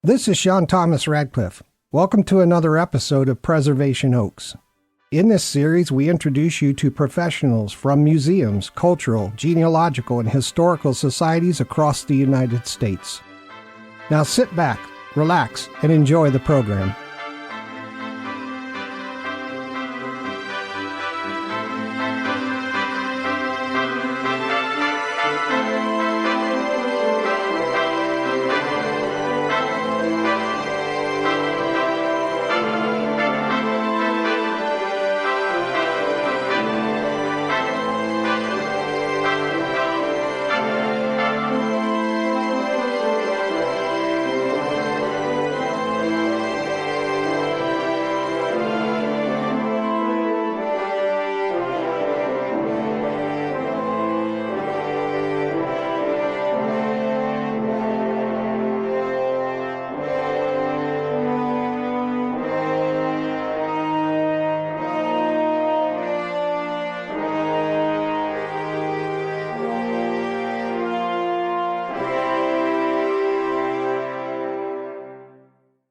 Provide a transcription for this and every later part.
This is Sean Radcliff. Welcome to another episode of Preservation Oaks. In this series, we introduce you to professionals from museums, cultural, genealogical, and historical societies across the United States. Now sit back, relax, and enjoy the program.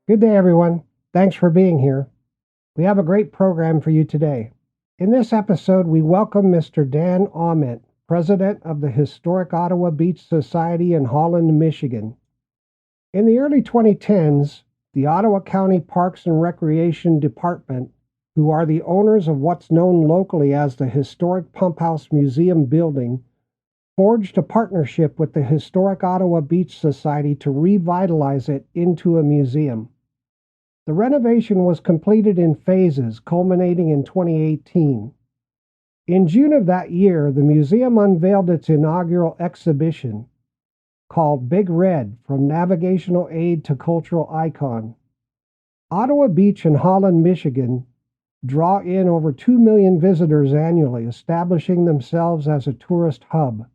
Good day, everyone. Thanks for being here. We have a great program for you today. In this episode, we welcome Mr. Dan Aument, President of the Historic Ottawa Beach Society in Holland, Michigan. In the early 2010s, the Ottawa County Parks and Recreation Department, who are the owners of what's known locally as the Historic Pump House Museum building, forged a partnership with the Historic Ottawa Beach Society to revitalize it into a museum. The renovation was completed in phases, culminating in 2018. In June of that year, the museum unveiled its inaugural exhibition, called Big Red, From Navigational Aid to Cultural Icon. Ottawa Beach and Holland, Michigan, draw in over 2 million visitors annually, establishing themselves as a tourist hub.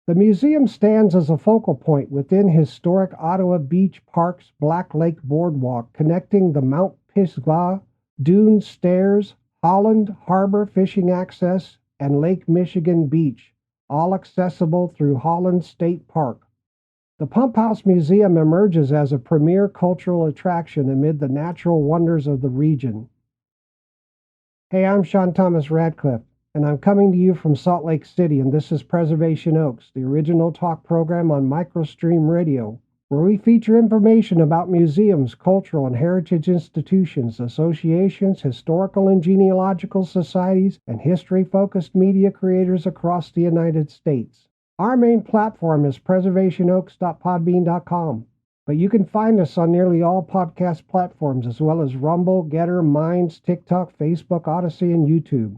The museum stands as a focal point within historic Ottawa Beach Park's Black Lake Boardwalk, connecting the Mount Pisgah, Dune Stairs, Holland Harbor Fishing Access, and Lake Michigan Beach, all accessible through Holland State Park. The Pump House Museum emerges as a premier cultural attraction amid the natural wonders of the region. Hey, I'm Sean Radcliff, and I'm coming to you from Salt Lake City, and this is Preservation Oaks, the original talk program on MicroStream Radio, where we feature information about museums, cultural and heritage institutions, associations, historical and genealogical societies, and history-focused media creators across the United States. Our main platform is preservationoaks.podbean.com, but you can find us on nearly all podcast platforms, as well as Rumble, Getter, Minds, TikTok, Facebook, Odyssey, and YouTube.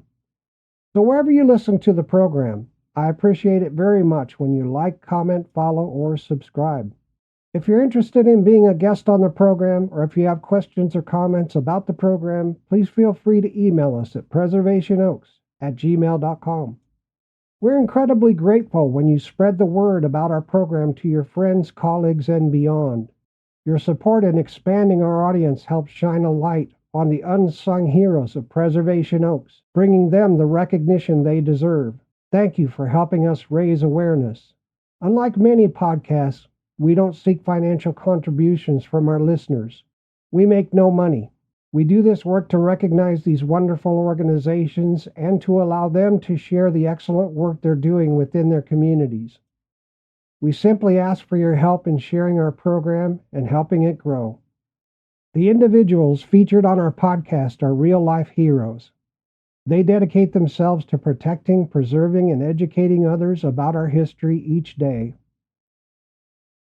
So wherever you listen to the program, I appreciate it very much when you like, comment, follow, or subscribe. If you're interested in being a guest on the program, or if you have questions or comments about the program, please feel free to email us at preservationoaks@gmail.com. We're incredibly grateful when you spread the word about our program to your friends, colleagues, and beyond. Your support in expanding our audience helps shine a light on the unsung heroes of Preservation Oaks, bringing them the recognition they deserve. Thank you for helping us raise awareness. Unlike many podcasts, we don't seek financial contributions from our listeners. We make no money. We do this work to recognize these wonderful organizations and to allow them to share the excellent work they're doing within their communities. We simply ask for your help in sharing our program and helping it grow. The individuals featured on our podcast are real-life heroes. They dedicate themselves to protecting, preserving, and educating others about our history each day.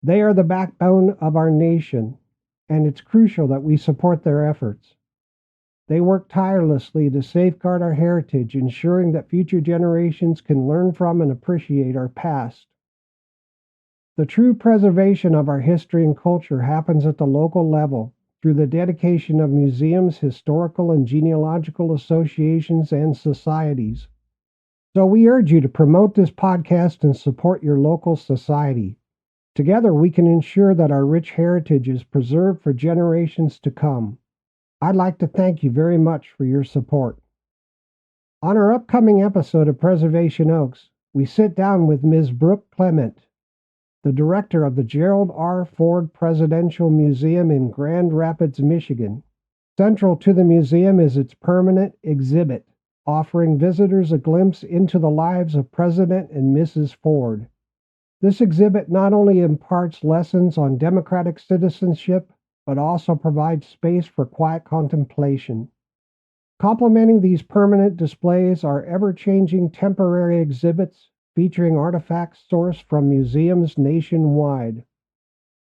They are the backbone of our nation, and it's crucial that we support their efforts. They work tirelessly to safeguard our heritage, ensuring that future generations can learn from and appreciate our past. The true preservation of our history and culture happens at the local level, through the dedication of museums, historical and genealogical associations, and societies. So we urge you to promote this podcast and support your local society. Together we can ensure that our rich heritage is preserved for generations to come. I'd like to thank you very much for your support. On our upcoming episode of Preservation Oaks, we sit down with Ms. Brooke Clement, the director of the Gerald R. Ford Presidential Museum in Grand Rapids, Michigan. Central to the museum is its permanent exhibit, offering visitors a glimpse into the lives of President and Mrs. Ford. This exhibit not only imparts lessons on democratic citizenship, but also provides space for quiet contemplation. Complementing these permanent displays are ever-changing temporary exhibits featuring artifacts sourced from museums nationwide.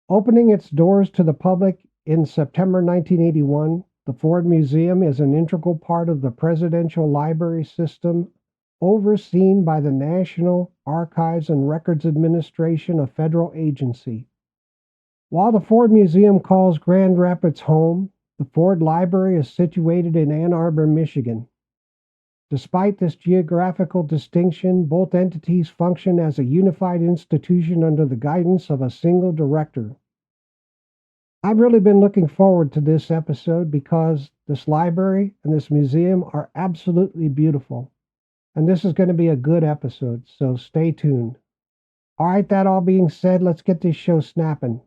Opening its doors to the public in September 1981, the Ford Museum is an integral part of the Presidential Library System overseen by the National Archives and Records Administration, a federal agency. While the Ford Museum calls Grand Rapids home, the Ford Library is situated in Ann Arbor, Michigan. Despite this geographical distinction, both entities function as a unified institution under the guidance of a single director. I've really been looking forward to this episode because this library and this museum are absolutely beautiful. And this is going to be a good episode, so stay tuned. All right, that all being said, let's get this show snapping.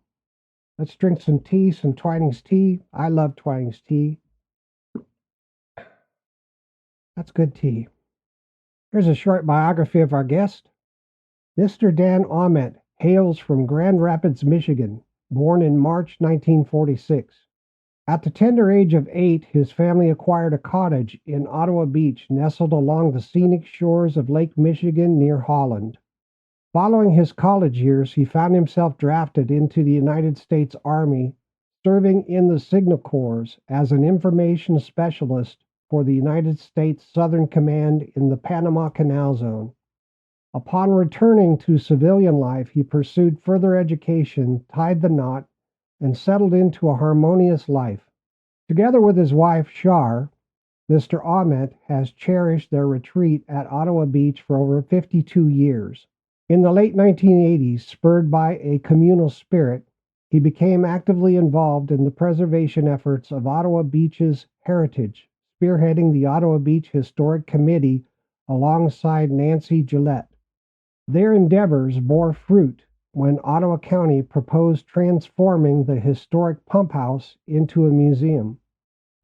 Let's drink some tea, some Twinings tea. I love Twinings tea. That's good tea. Here's a short biography of our guest. Mr. Dan Aument hails from Grand Rapids, Michigan, born in March 1946. At the tender age of 8, his family acquired a cottage in Ottawa Beach, nestled along the scenic shores of Lake Michigan near Holland. Following his college years, he found himself drafted into the United States Army, serving in the Signal Corps as an information specialist for the United States Southern Command in the Panama Canal Zone. Upon returning to civilian life, he pursued further education, tied the knot, and settled into a harmonious life. Together with his wife, Shar, Mr. Aument has cherished their retreat at Ottawa Beach for over 52 years. In the late 1980s, spurred by a communal spirit, he became actively involved in the preservation efforts of Ottawa Beach's heritage, spearheading the Ottawa Beach Historic Committee alongside Nancy Gillette. Their endeavors bore fruit when Ottawa County proposed transforming the historic pump house into a museum.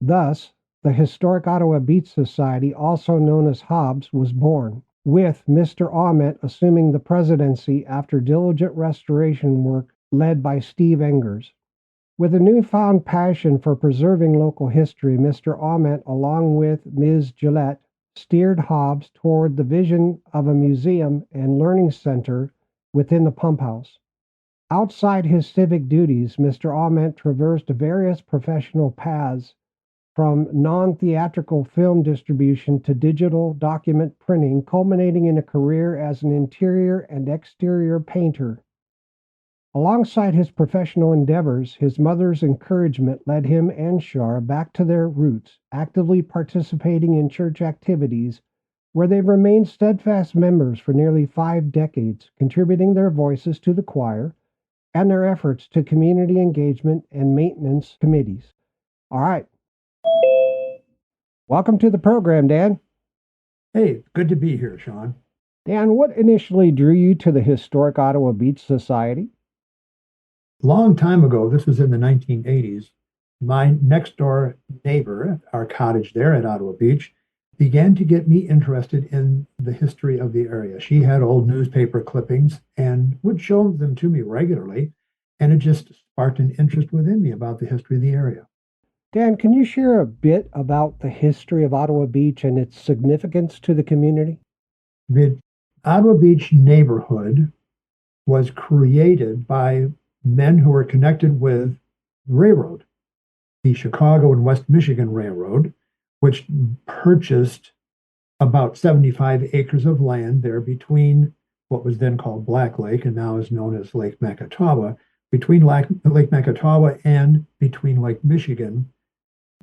Thus, the Historic Ottawa Beach Society, also known as HOBS, was born, with Mr. Aument assuming the presidency after diligent restoration work led by Steve Engers. With a newfound passion for preserving local history, Mr. Aument, along with Ms. Gillette, steered HOBS toward the vision of a museum and learning center within the pump house. Outside his civic duties, Mr. Aument traversed various professional paths, from non-theatrical film distribution to digital document printing, culminating in a career as an interior and exterior painter. Alongside his professional endeavors, his mother's encouragement led him and Shar back to their roots, actively participating in church activities where they've remained steadfast members for nearly 5 decades, contributing their voices to the choir and their efforts to community engagement and maintenance committees. All right. Welcome to the program, Dan. Hey, good to be here, Sean. Dan, what initially drew you to the Historic Ottawa Beach Society? Long time ago, this was in the 1980s, my next door neighbor, our cottage there at Ottawa Beach, began to get me interested in the history of the area. She had old newspaper clippings and would show them to me regularly, and it just sparked an interest within me about the history of the area. Dan, can you share a bit about the history of Ottawa Beach and its significance to the community? The Ottawa Beach neighborhood was created by men who were connected with the railroad, the Chicago and West Michigan Railroad, which purchased about 75 acres of land there between what was then called Black Lake and now is known as Lake Macatawa, between Lake Macatawa and between Lake Michigan.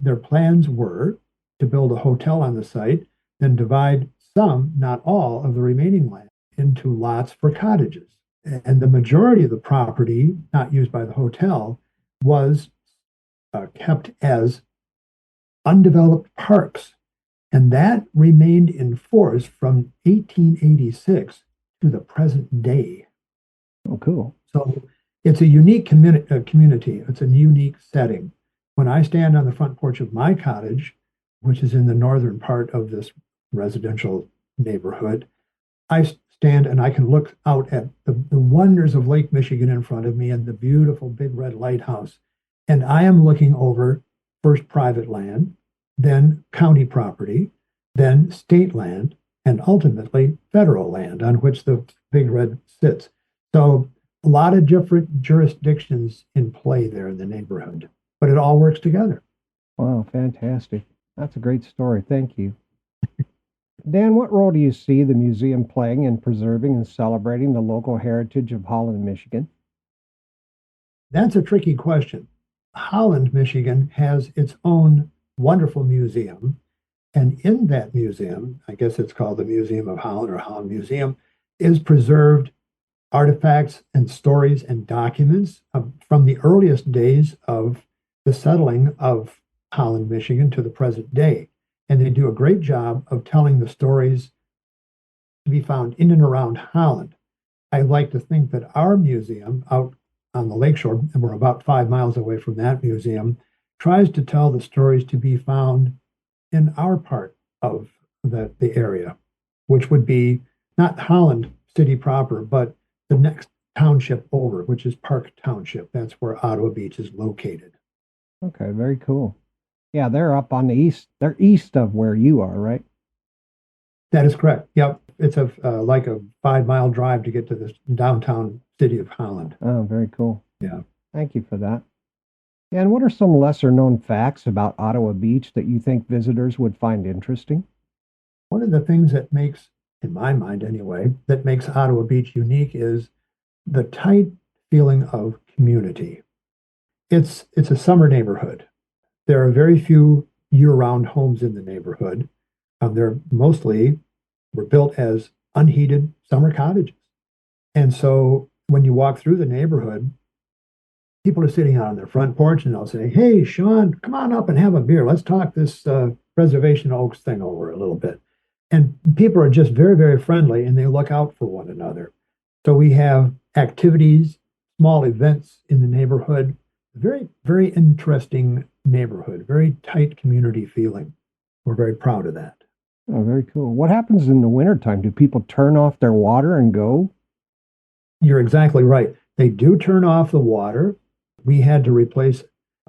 Their plans were to build a hotel on the site, then divide some, not all, of the remaining land into lots for cottages. And the majority of the property, not used by the hotel, was kept as undeveloped parks. And that remained in force from 1886 to the present day. Oh, cool. So it's a unique community. It's a unique setting. When I stand on the front porch of my cottage, which is in the northern part of this residential neighborhood, I stand and I can look out at the wonders of Lake Michigan in front of me and the beautiful big red lighthouse. And I am looking over first private land, then county property, then state land, and ultimately federal land on which the big red sits. So a lot of different jurisdictions in play there in the neighborhood, but it all works together. Wow, fantastic. That's a great story. Thank you. Dan, what role do you see the museum playing in preserving and celebrating the local heritage of Holland, Michigan? That's a tricky question. Holland, Michigan has its own wonderful museum. And in that museum, I guess it's called the Museum of Holland or Holland Museum, is preserved artifacts and stories and documents from the earliest days of the settling of Holland, Michigan to the present day. And they do a great job of telling the stories to be found in and around Holland. I like to think that our museum out on the lakeshore, and we're about 5 miles away from that museum, tries to tell the stories to be found in our part of the area, which would be not Holland City proper, but the next township over, which is Park Township. That's where Ottawa Beach is located. Okay, very cool. Yeah, they're up on the east. They're east of where you are, right? That is correct. Yep. It's like a 5 mile drive to get to the downtown city of Holland. Oh, very cool. Yeah. Thank you for that. And what are some lesser known facts about Ottawa Beach that you think visitors would find interesting? One of the things that makes, in my mind anyway, that makes Ottawa Beach unique is the tight feeling of community. It's a summer neighborhood. There are very few year-round homes in the neighborhood. They're mostly were built as unheated summer cottages. And so when you walk through the neighborhood, people are sitting out on their front porch and they'll say, "Hey, Sean, come on up and have a beer. Let's talk this Preservation Oaks thing over a little bit." And people are just very, very friendly and they look out for one another. So we have activities, small events in the neighborhood, very, very interesting neighborhood, very tight community feeling. We're very proud of that. Oh, very cool. What happens in the wintertime? Do people turn off their water and go? You're exactly right. They do turn off the water. We had to replace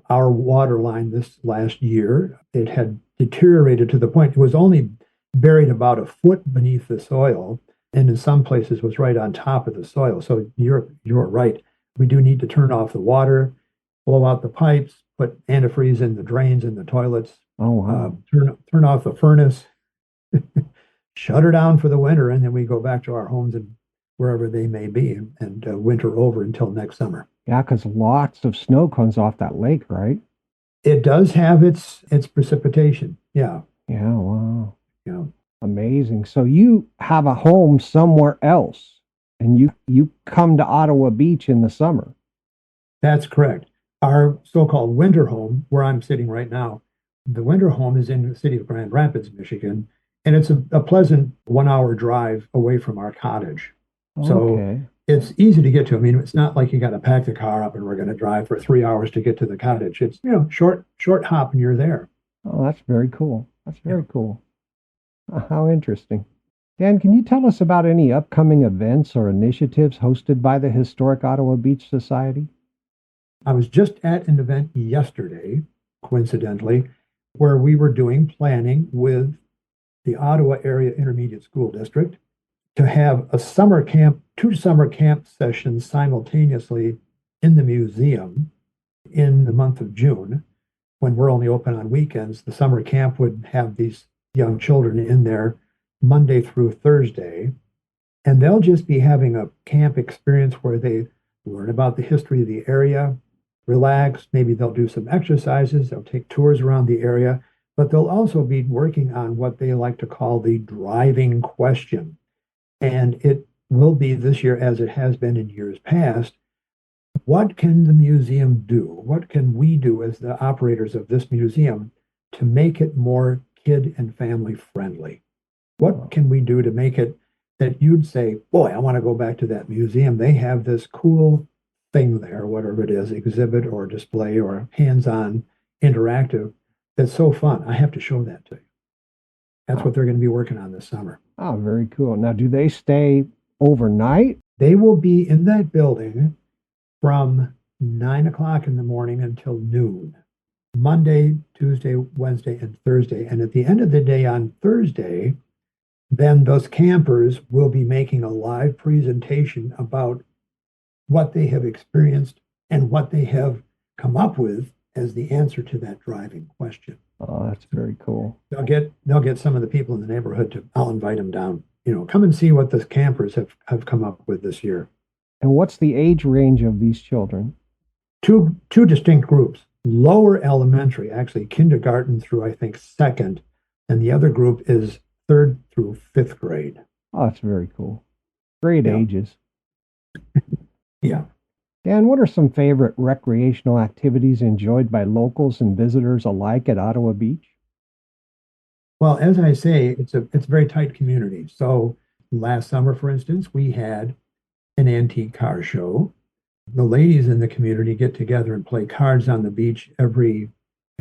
our water line this last year. It had deteriorated to the point it was only buried about a foot beneath the soil, and in some places was right on top of the soil. So you're right. We do need to turn off the water, blow out the pipes, put antifreeze in the drains and the toilets. Oh, wow. Turn off the furnace, shut her down for the winter, and then we go back to our homes and wherever they may be and winter over until next summer. Yeah, because lots of snow comes off that lake, right? It does have its precipitation. Yeah. Yeah, wow. Yeah. Amazing. So you have a home somewhere else and you come to Ottawa Beach in the summer. That's correct. Our so-called winter home, where I'm sitting right now, the winter home is in the city of Grand Rapids, Michigan, and it's a pleasant 1 hour drive away from our cottage. So Okay. it's easy to get to. I mean, it's not like you got to pack the car up and we're going to drive for 3 hours to get to the cottage. It's, short hop and you're there. Oh, that's very cool. That's very cool. How interesting. Dan, can you tell us about any upcoming events or initiatives hosted by the Historic Ottawa Beach Society? I was just at an event yesterday, coincidentally, where we were doing planning with the Ottawa Area Intermediate School District to have a summer camp, 2 summer camp sessions simultaneously in the museum in the month of June. When we're only open on weekends, the summer camp would have these young children in there Monday through Thursday, and they'll just be having a camp experience where they learn about the history of the area, relax, maybe they'll do some exercises, they'll take tours around the area, but they'll also be working on what they like to call the driving question. And it will be this year, as it has been in years past, what can the museum do? What can we do as the operators of this museum to make it more kid and family friendly? What can we do to make it that you'd say, boy, I want to go back to that museum. They have this cool thing there, whatever it is, exhibit or display or hands-on interactive, that's so fun. I have to show that to you. That's what they're going to be working on this summer. Oh, very cool. Now, do they stay overnight? They will be in that building from 9 o'clock in the morning until noon, Monday, Tuesday, Wednesday, and Thursday. And at the end of the day on Thursday, then those campers will be making a live presentation about what they have experienced and what they have come up with as the answer to that driving question. Oh, that's very cool. They'll get some of the people in the neighborhood to, I'll invite them down, come and see what the campers have come up with this year. And what's the age range of these children? Two distinct groups. Lower elementary, actually kindergarten through, I think, second, and the other group is third through fifth grade. Oh, that's very cool. Great ages. Yeah. Dan, what are some favorite recreational activities enjoyed by locals and visitors alike at Ottawa Beach? Well, as I say, it's a very tight community. So last summer, for instance, we had an antique car show. The ladies in the community get together and play cards on the beach every,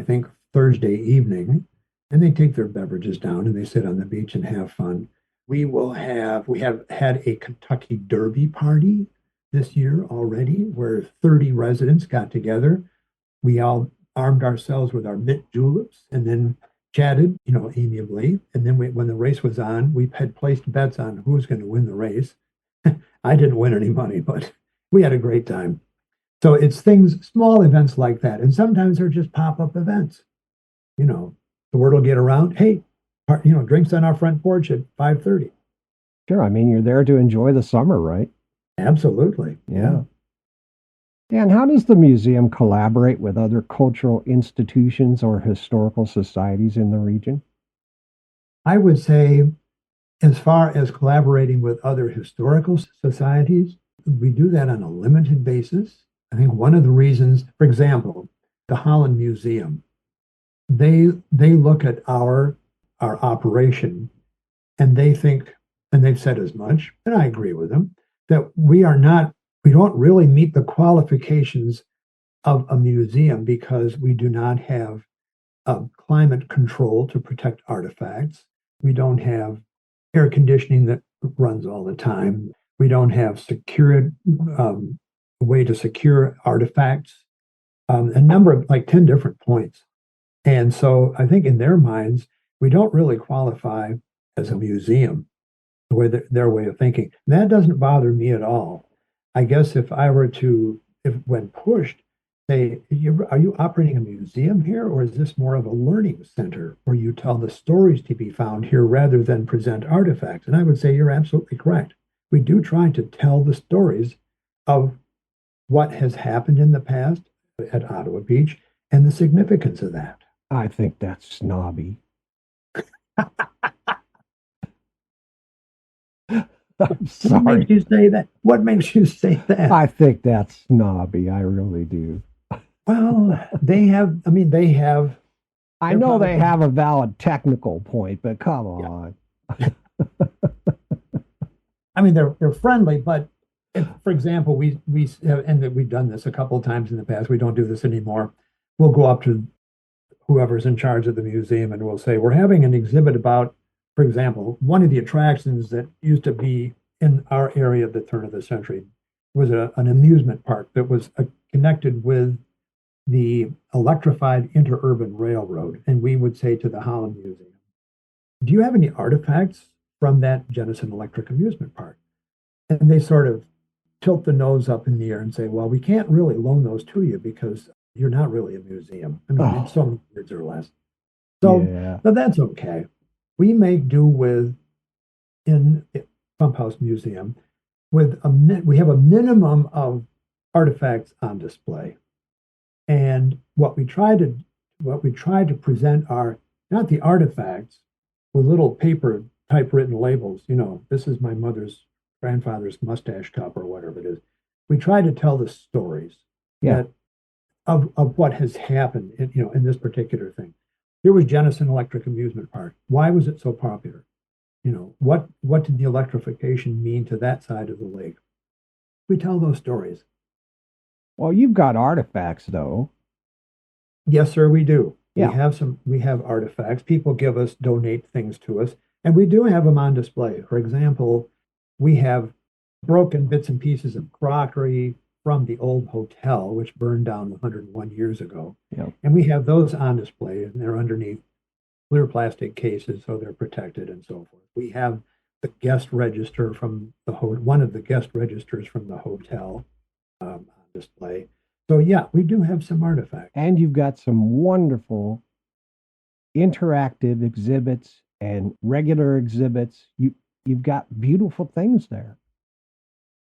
I think, Thursday evening, and they take their beverages down and they sit on the beach and have fun. We have had a Kentucky Derby party this year already, where 30 residents got together. We all armed ourselves with our mint juleps and then chatted, amiably. And then when the race was on, we had placed bets on who was going to win the race. I didn't win any money, but we had a great time. So it's small events like that. And sometimes they're just pop-up events. The word will get around, hey, drinks on our front porch at 5:30. Sure. I mean, you're there to enjoy the summer, right? Absolutely. Yeah. And how does the museum collaborate with other cultural institutions or historical societies in the region? I would say, as far as collaborating with other historical societies, we do that on a limited basis. I think one of the reasons, for example, the Holland Museum, they look at our operation and they think, and they've said as much, and I agree with them, that we don't really meet the qualifications of a museum because we do not have climate control to protect artifacts. We don't have air conditioning that runs all the time. We don't have secured way to secure artifacts. A number of 10 different points. And so I think in their minds, we don't really qualify as a museum, the way their way of thinking. And that doesn't bother me at all. I guess if I were to, when pushed, say, are you operating a museum here, or is this more of a learning center where you tell the stories to be found here rather than present artifacts? And I would say you're absolutely correct. We do try to tell the stories of what has happened in the past at Ottawa Beach and the significance of that. I think that's snobby. I'm sorry. What makes you say that? What makes you say that? I think that's snobby. I really do. Well, they have. I know they have a valid technical point, but come on. I mean, they're friendly, but if, for example, we have, and we've done this a couple of times in the past. We don't do this anymore. We'll go up to whoever's in charge of the museum and we'll say, we're having an exhibit about, for example, one of the attractions that used to be in our area at the turn of the century was an amusement park that was connected with the electrified interurban railroad. And we would say to the Holland Museum, do you have any artifacts from that Genesis Electric amusement park? And they sort of tilt the nose up in the air and say, well, we can't really loan those to you because you're not really a museum. I mean, it's so many words or less. So, but that's okay. We make do with, in Pump House Museum, with we have a minimum of artifacts on display. And what we try to present are not the artifacts with little paper typewritten labels. This is my mother's grandfather's mustache cup or whatever it is. We try to tell the stories that of what has happened in this particular thing. Here was Genesis Electric Amusement Park. Why was it so popular? What did the electrification mean to that side of the lake? We tell those stories. Well, you've got artifacts, though. Yes, sir, we do. Yeah. We have artifacts. People donate things to us, and we do have them on display. For example, we have broken bits and pieces of crockery from the old hotel, which burned down 101 years ago. Yeah. And we have those on display, and they're underneath clear plastic cases, so they're protected and so forth. We have the guest register from one of the guest registers from the hotel on display. So yeah, we do have some artifacts. And you've got some wonderful interactive exhibits and regular exhibits. You've got beautiful things there.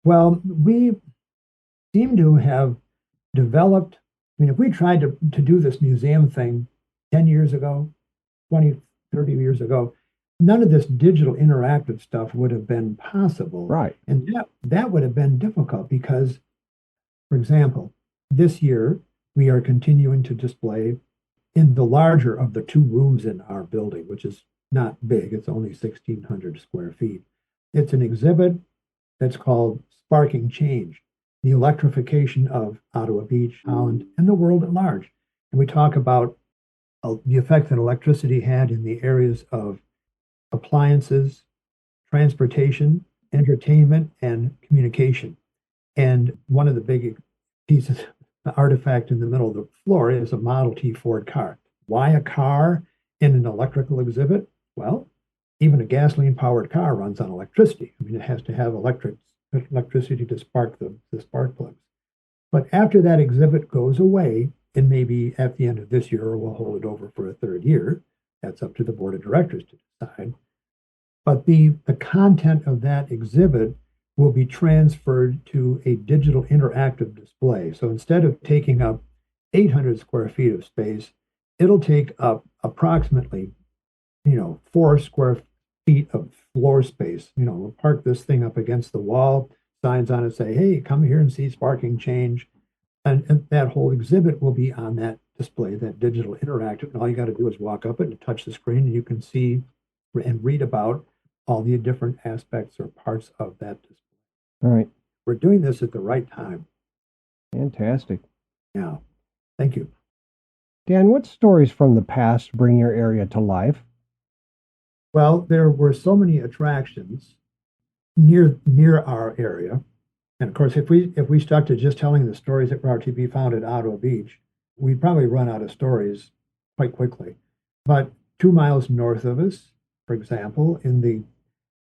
Well, we seem to have developed, I mean, if we tried to do this museum thing 10 years ago, 20, 30 years ago, none of this digital interactive stuff would have been possible. Right. And that would have been difficult because, for example, this year we are continuing to display in the larger of the two rooms in our building, which is not big, it's only 1,600 square feet. It's an exhibit that's called Sparking Change, the electrification of Ottawa Beach, Holland, and the world at large. And we talk about the effect that electricity had in the areas of appliances, transportation, entertainment, and communication. And one of the big pieces, the artifact in the middle of the floor, is a Model T Ford car. Why a car in an electrical exhibit? Well, even a gasoline-powered car runs on electricity. I mean, it has to have electricity to spark the spark plugs. But after that exhibit goes away, and maybe at the end of this year, or we'll hold it over for a third year, that's up to the board of directors to decide. But the content of that exhibit will be transferred to a digital interactive display. So instead of taking up 800 square feet of space, it'll take up approximately, 4 square feet of floor space. We'll park this thing up against the wall, signs on it say, hey, come here and see Sparking Change. And that whole exhibit will be on that display, that digital interactive. And all you got to do is walk up it and touch the screen, and you can see and read about all the different aspects or parts of that display. All right. We're doing this at the right time. Fantastic. Yeah. Thank you. Dan, what stories from the past bring your area to life? Well, there were so many attractions near our area. And of course, if we stuck to just telling the stories that were to be found at Ottawa Beach, we'd probably run out of stories quite quickly. But 2 miles north of us, for example, in the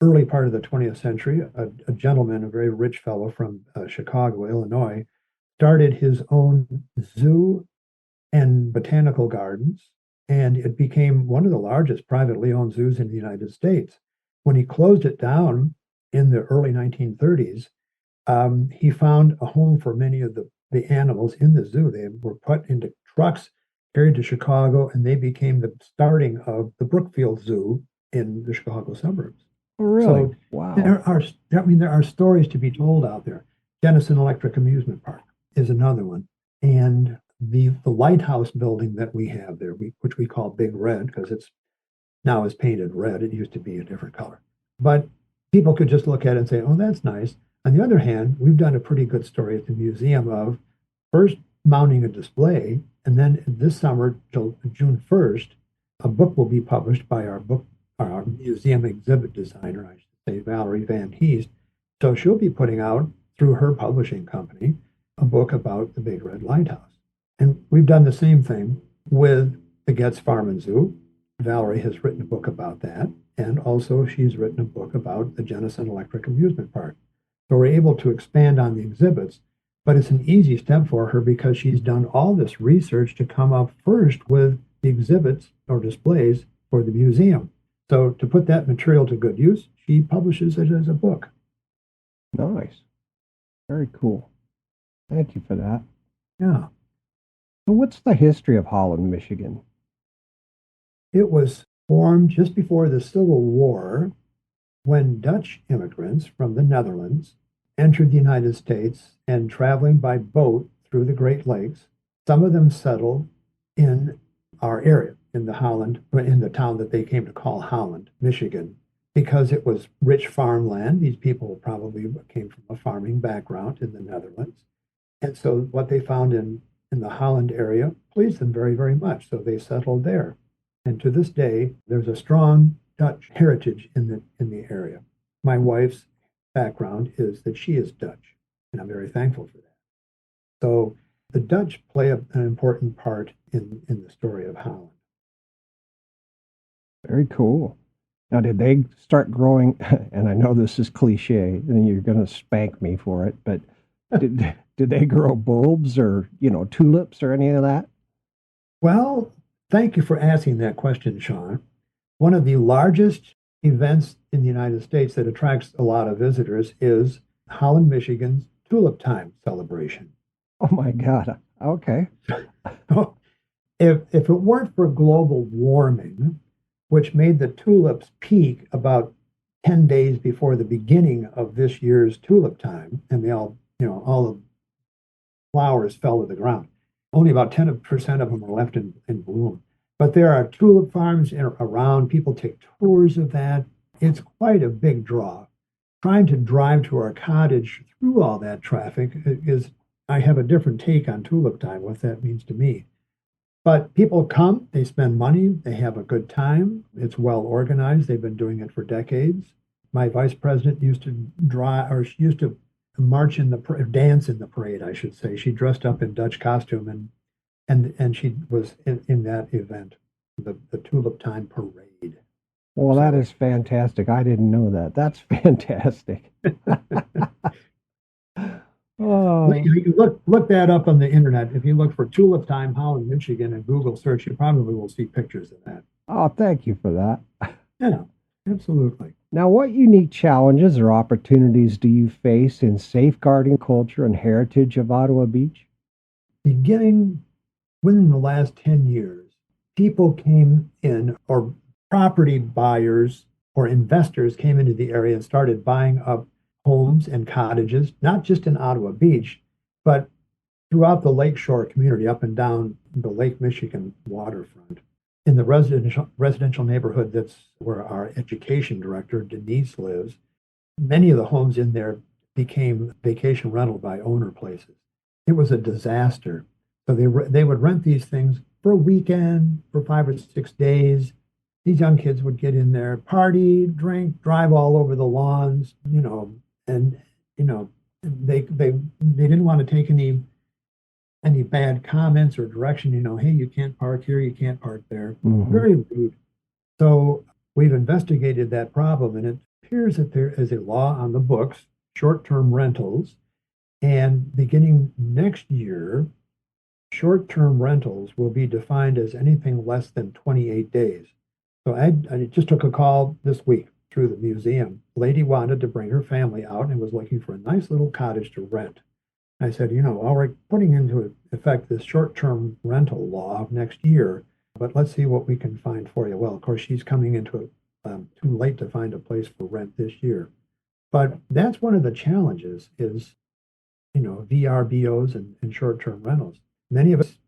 early part of the 20th century, a gentleman, a very rich fellow from Chicago, Illinois, started his own zoo and botanical gardens, and it became one of the largest privately owned zoos in the United States. When he closed it down in the early 1930s, he found a home for many of the animals in the zoo. They were put into trucks, carried to Chicago, and they became the starting of the Brookfield Zoo in the Chicago suburbs. Oh, really? So wow. There are stories to be told out there. Denison Electric Amusement Park is another one. And the lighthouse building that we have there, which we call Big Red, because it's now is painted red. It used to be a different color. But people could just look at it and say, oh, that's nice. On the other hand, we've done a pretty good story at the museum of first mounting a display, and then this summer, till June 1st, a book will be published by our museum exhibit designer, I should say, Valerie Van Heest. So she'll be putting out, through her publishing company, a book about the Big Red Lighthouse. And we've done the same thing with the Getz Farm and Zoo. Valerie has written a book about that, and also she's written a book about the Denison Electric Amusement Park. So we're able to expand on the exhibits, but it's an easy step for her because she's done all this research to come up first with the exhibits or displays for the museum. So to put that material to good use, she publishes it as a book. Nice. Very cool. Thank you for that. Yeah. So what's the history of Holland, Michigan? It was formed just before the Civil War when Dutch immigrants from the Netherlands entered the United States and traveling by boat through the Great Lakes, some of them settled in our area, in the town that they came to call Holland, Michigan, because it was rich farmland. These people probably came from a farming background in the Netherlands. And so what they found in the Holland area pleased them very, very much. So they settled there. And to this day, there's a strong Dutch heritage in the area. My wife's background is that she is Dutch, and I'm very thankful for that. So the Dutch play an important part in the story of Holland. Very cool. Now, did they start growing? And I know this is cliche, and you're going to spank me for it, but did they grow bulbs or tulips or any of that? Well, thank you for asking that question, Sean. One of the largest events in the United States that attracts a lot of visitors is Holland, Michigan's Tulip Time celebration. Oh my God. Okay. If it weren't for global warming, which made the tulips peak about 10 days before the beginning of this year's tulip time, and all the flowers fell to the ground. Only about 10% of them are left in bloom. But there are tulip farms around. People take tours of that. It's quite a big draw. Trying to drive to our cottage through all that traffic I have a different take on tulip time, what that means to me. But people come, they spend money, they have a good time. It's well organized. They've been doing it for decades. My vice president used to she used to dance in the parade, I should say. She dressed up in Dutch costume and she was in that event, the Tulip Time Parade. Well, that is fantastic. I didn't know that. That's fantastic. Oh, You can look that up on the internet. If you look for Tulip Time Holland, Michigan, and Google search, you probably will see pictures of that. oh, thank you for that. Yeah, absolutely. Now, what unique challenges or opportunities do you face in safeguarding culture and heritage of Ottawa Beach? Beginning within the last 10 years, people came in, or property buyers or investors came into the area and started buying up homes and cottages, not just in Ottawa Beach, but throughout the lakeshore community, up and down the Lake Michigan waterfront. In the residential neighborhood that's where our education director, Denise, lives, many of the homes in there became vacation rental by owner places. It was a disaster. So they would rent these things for a weekend, for 5 or 6 days. These young kids would get in there, party, drink, drive all over the lawns, and they didn't want to take any bad comments or direction. Hey, you can't park here, you can't park there. Mhm. Very rude. So we've investigated that problem, and it appears that there is a law on the books, short-term rentals, and beginning next year, short-term rentals will be defined as anything less than 28 days. So I just took a call this week through the museum. A lady wanted to bring her family out and was looking for a nice little cottage to rent. I said, well, we're putting into effect this short-term rental law next year, but let's see what we can find for you. Well, of course, she's coming into it too late to find a place for rent this year. But that's one of the challenges is, VRBOs and short-term rentals. Many of us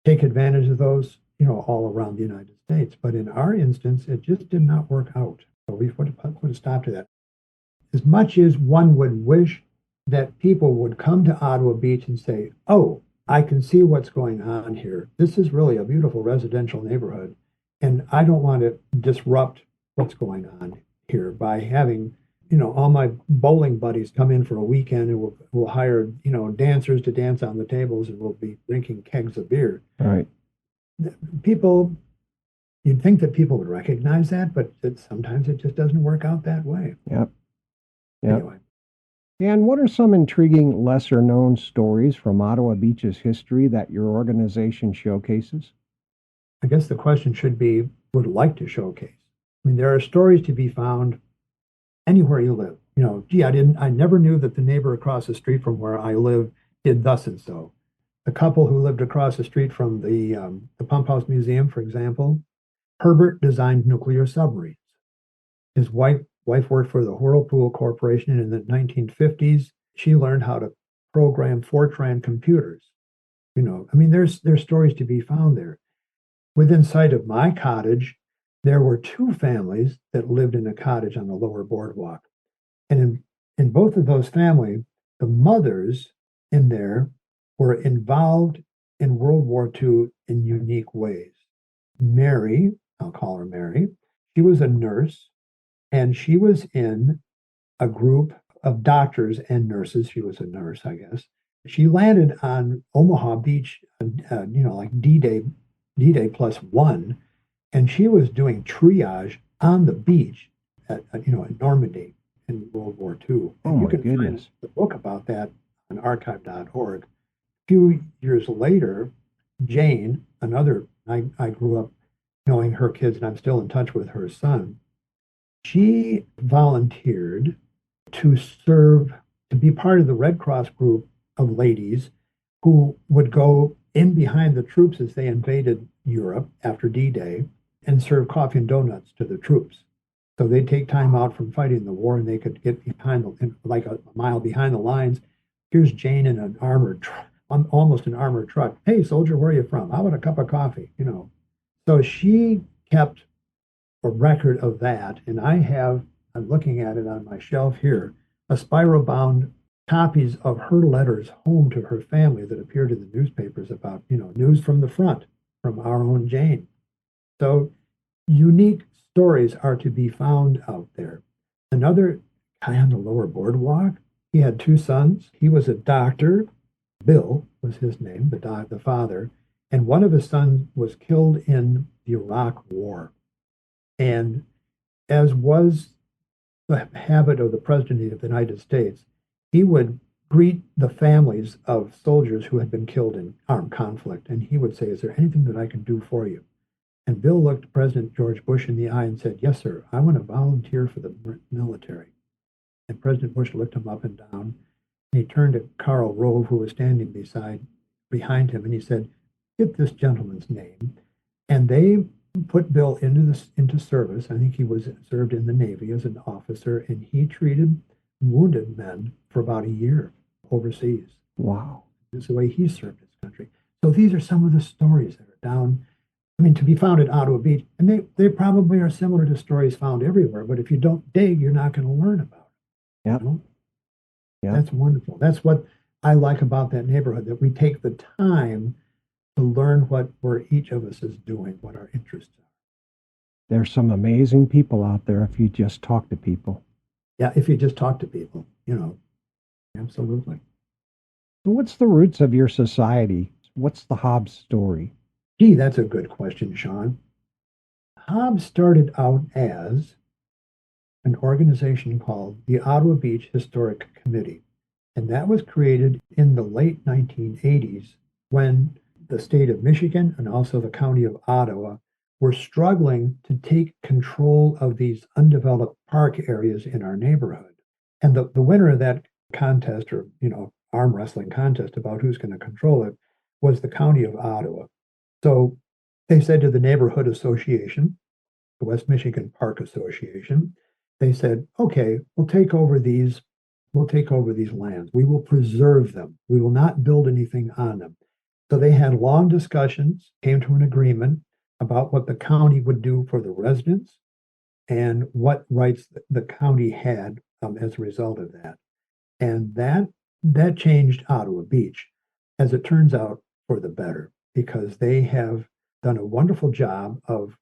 take advantage of those, all around the United States. But in our instance, it just did not work out. So we've put a stop to that. As much as one would wish that people would come to Ottawa Beach and say, oh, I can see what's going on here. This is really a beautiful residential neighborhood. And I don't want to disrupt what's going on here by having, all my bowling buddies come in for a weekend and we'll hire, dancers to dance on the tables and we'll be drinking kegs of beer. Right. You'd think that people would recognize that, but sometimes it just doesn't work out that way. Yep. Anyway. And what are some intriguing, lesser known stories from Ottawa Beach's history that your organization showcases? I guess the question should be, would like to showcase. I mean, there are stories to be found anywhere you live. I never knew that the neighbor across the street from where I live did thus and so. The couple who lived across the street from the Pump House Museum, for example, Herbert designed nuclear submarines. His wife worked for the Whirlpool Corporation, and in the 1950s, she learned how to program Fortran computers. There's stories to be found there. Within sight of my cottage, there were 2 families that lived in a cottage on the lower boardwalk. And in both of those families, the mothers in there were involved in World War II in unique ways. Mary, I'll call her Mary, she was a nurse, and she was in a group of doctors and nurses. She was a nurse, I guess. She landed on Omaha Beach, like D-Day plus one, and she was doing triage on the beach at Normandy in World War II. Oh And you my can goodness. find the book about that on archive.org. A few years later, Jane, I grew up knowing her kids, and I'm still in touch with her son. She volunteered to serve, to be part of the Red Cross group of ladies who would go in behind the troops as they invaded Europe after D-Day and serve coffee and donuts to the troops. So they'd take time out from fighting the war, and they could get like a mile behind the lines. Here's Jane in an almost an armored truck. Hey, soldier, where are you from? How about a cup of coffee? So she kept a record of that, and I'm looking at it on my shelf here, a spiral-bound copies of her letters home to her family that appeared in the newspapers about, news from the front from our own Jane. So unique stories are to be found out there. Another guy on the lower boardwalk, he had two sons. He was a doctor. Bill was his name, the father, and one of his sons was killed in the Iraq War. And as was the habit of the President of the United States, he would greet the families of soldiers who had been killed in armed conflict. And he would say, "Is there anything that I can do for you?" And Bill looked President George Bush in the eye and said, "Yes, sir, I want to volunteer for the military." And President Bush looked him up and down. And he turned to Karl Rove, who was standing behind him, and he said, "Get this gentleman's name." And they put Bill into service. I think he served in the Navy as an officer, and he treated wounded men for about a year overseas. Wow. It's the way he served his country. So these are some of the stories that are down, to be found at Ottawa Beach. And they probably are similar to stories found everywhere, but if you don't dig, you're not going to learn about it. Yep. Yep. That's wonderful. That's what I like about that neighborhood, that we take the time to learn where each of us is doing, what our interests are. There's some amazing people out there if you just talk to people. Yeah, if you just talk to people, absolutely. So what's the roots of your society? What's the Hobbs story? Gee, that's a good question, Sean. Hobbs started out as an organization called the Ottawa Beach Historic Committee, and that was created in the late 1980s when the state of Michigan and also the county of Ottawa were struggling to take control of these undeveloped park areas in our neighborhood. And the winner of that contest, or arm wrestling contest about who's going to control it, was the county of Ottawa. So they said to the neighborhood association, the West Michigan Park Association, they said, "Okay, we'll take over these lands. We will preserve them. We will not build anything on them." So they had long discussions, came to an agreement about what the county would do for the residents and what rights the county had as a result of that. And that changed Ottawa Beach, as it turns out, for the better, because they have done a wonderful job of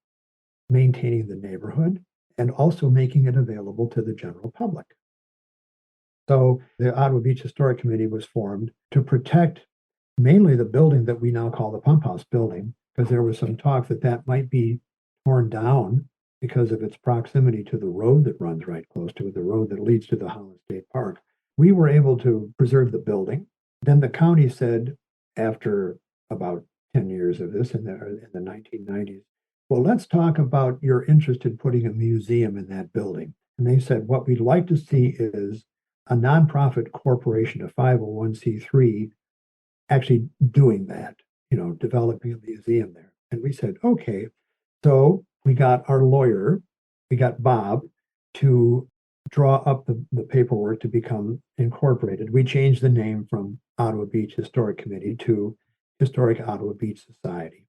maintaining the neighborhood and also making it available to the general public. So the Ottawa Beach Historic Committee was formed to protect mainly the building that we now call the Pump House building, because there was some talk that might be torn down because of its proximity to the road that runs right close to it, the road that leads to the Holland State Park. We were able to preserve the building. Then the county said, after about 10 years of this in the 1990s, "Well, let's talk about your interest in putting a museum in that building." And they said, "What we'd like to see is a nonprofit corporation, a 501c3, actually doing that, developing a museum there." And we said, "Okay." So we got our lawyer, we got Bob, to draw up the paperwork to become incorporated. We changed the name from Ottawa Beach Historic Committee to Historic Ottawa Beach Society.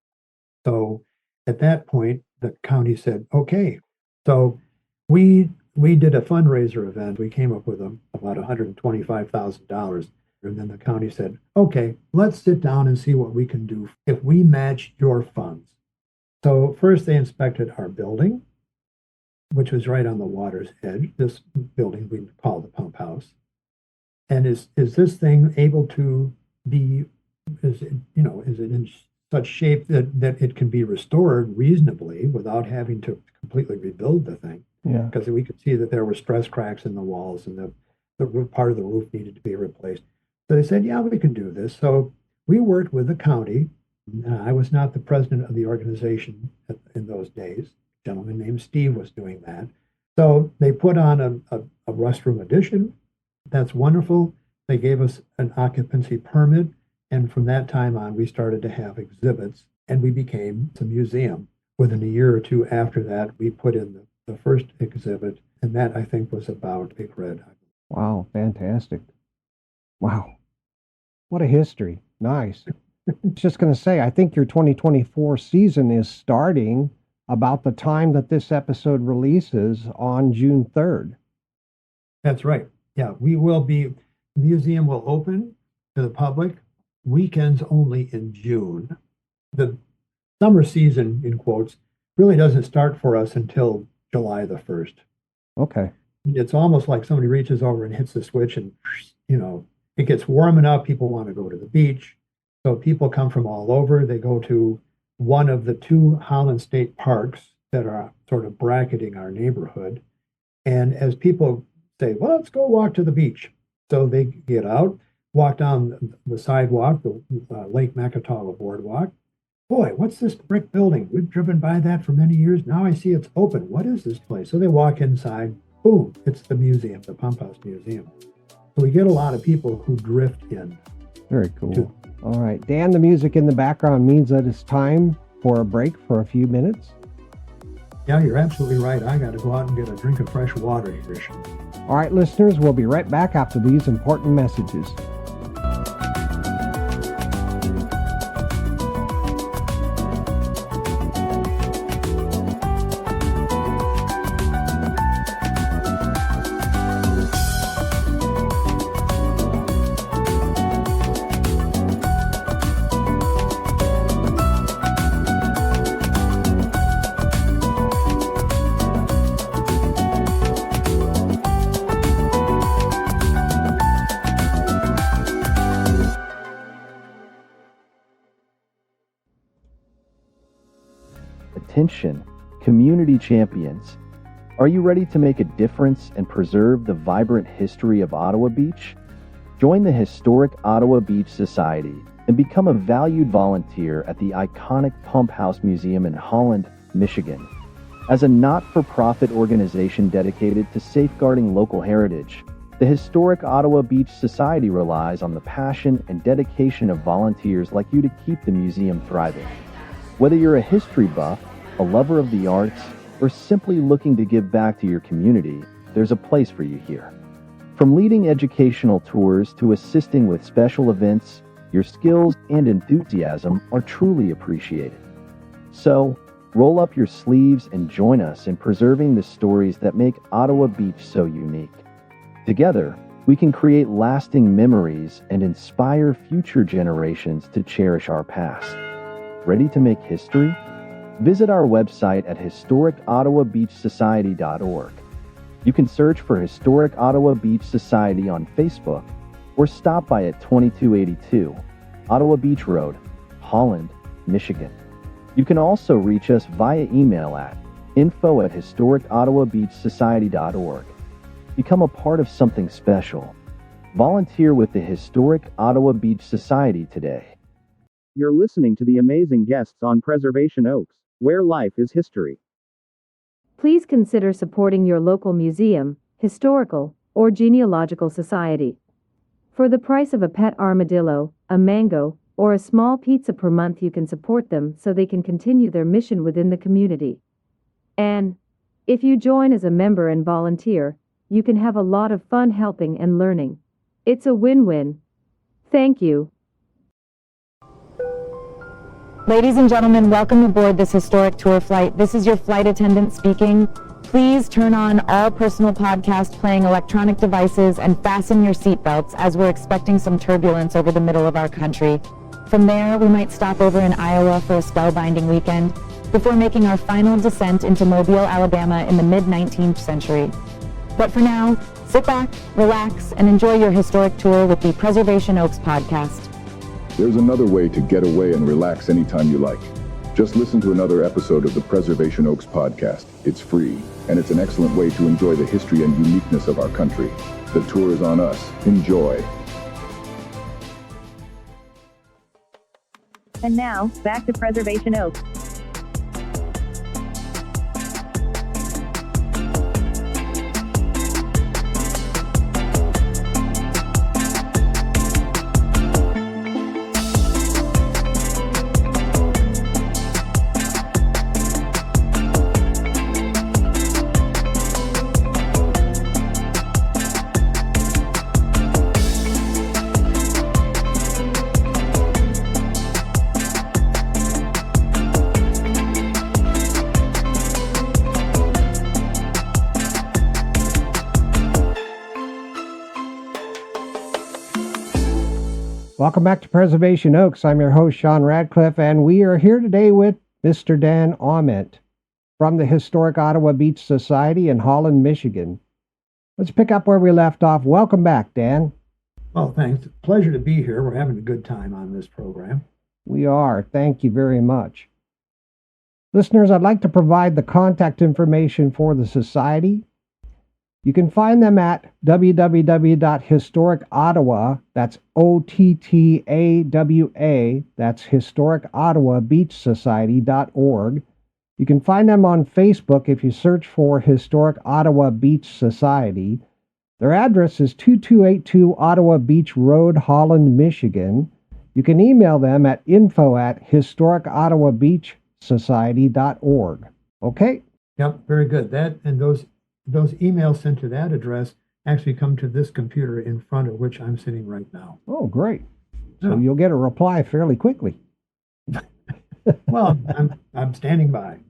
So at that point, the county said, "Okay." So we did a fundraiser event. We came up with about $125,000. And then the county said, okay, let's sit down and see what we can do if we match your funds. So first they inspected our building, which was right on the water's edge, this building we call the pump house. And is this thing able to be, is it in such shape that it can be restored reasonably without having to completely rebuild the thing? Yeah. Because we could see that there were stress cracks in the walls and the roof, part of the roof needed to be replaced. So they said, yeah, we can do this. So we worked with the county. I was not the president of the organization in those days. A gentleman named Steve was doing that. So they put on a restroom addition. That's wonderful. They gave us an occupancy permit. And from that time on, we started to have exhibits and we became a museum. Within a year or two after that, we put in the first exhibit. And that, I think, was about Big Red. Wow, fantastic. Wow. What a history. Nice. I was just going to say, I think your 2024 season is starting about the time that this episode releases on June 3rd. That's right. Yeah, the museum will open to the public weekends only in June. The summer season, in quotes, really doesn't start for us until July the 1st. Okay. It's almost like somebody reaches over and hits the switch and, it gets warm enough. People want to go to the beach. So people come from all over. They go to one of the two Holland State parks that are sort of bracketing our neighborhood. And as people say, well, let's go walk to the beach. So they get out, walk down the sidewalk, the Lake Macatawa boardwalk. Boy, what's this brick building? We've driven by that for many years. Now I see it's open. What is this place? So they walk inside. Boom, it's the museum, the Pump House Museum. So we get a lot of people who drift in. Very cool. All right. Dan, the music in the background means that it's time for a break for a few minutes. Yeah, you're absolutely right. I got to go out and get a drink of fresh water here, Sean. All right, listeners, we'll be right back after these important messages. Attention, community champions. Are you ready to make a difference and preserve the vibrant history of Ottawa Beach? Join the Historic Ottawa Beach Society and become a valued volunteer at the iconic Pump House Museum in Holland, Michigan. As a not-for-profit organization dedicated to safeguarding local heritage, the Historic Ottawa Beach Society relies on the passion and dedication of volunteers like you to keep the museum thriving. Whether you're a history buff, a lover of the arts, or simply looking to give back to your community, there's a place for you here. From leading educational tours to assisting with special events, your skills and enthusiasm are truly appreciated. So, roll up your sleeves and join us in preserving the stories that make Ottawa Beach so unique. Together, we can create lasting memories and inspire future generations to cherish our past. Ready to make history? Visit our website at historicottawabeachsociety.org. You can search for Historic Ottawa Beach Society on Facebook or stop by at 2282 Ottawa Beach Road, Holland, Michigan. You can also reach us via email at info@historicottawabeachsociety.org. Become a part of something special. Volunteer with the Historic Ottawa Beach Society today. You're listening to the amazing guests on Preservation Oaks, where life is history. Please consider supporting your local museum, historical, or genealogical society. For the price of a pet armadillo, a mango, or a small pizza per month, you can support them so they can continue their mission within the community. And if you join as a member and volunteer, you can have a lot of fun helping and learning. It's a win-win. Thank you. Ladies and gentlemen, welcome aboard this historic tour flight. This is your flight attendant speaking. Please turn on all personal podcast playing electronic devices and fasten your seatbelts as we're expecting some turbulence over the middle of our country. From there, we might stop over in Iowa for a spellbinding weekend before making our final descent into Mobile, Alabama in the mid-19th century. But for now, sit back, relax, and enjoy your historic tour with the Preservation Oaks podcast. There's another way to get away and relax anytime you like. Just listen to another episode of the Preservation Oaks podcast. It's free, and it's an excellent way to enjoy the history and uniqueness of our country. The tour is on us. Enjoy. And now, back to Preservation Oaks. Welcome back to Preservation Oaks. I'm your host, Sean Radcliff, and we are here today with Mr. Dan Aument from the Historic Ottawa Beach Society in Holland, Michigan. Let's pick up where we left off. Welcome back, Dan. Well, thanks. Pleasure to be here. We're having a good time on this program. We are. Thank you very much. Listeners, I'd like to provide the contact information for the Society. You can find them at www.historicottawa, that's OTTAWA, that's Historic Ottawa Beach Society.org. You can find them on Facebook if you search for Historic Ottawa Beach Society. Their address is 2282 Ottawa Beach Road, Holland, Michigan. You can email them at info@historicottawabeachsociety.org. Okay? Yep, very good. That and those emails sent to that address actually come to this computer in front of which I'm sitting right now. Oh, great. So Yeah. you'll get a reply fairly quickly. Well, I'm standing by.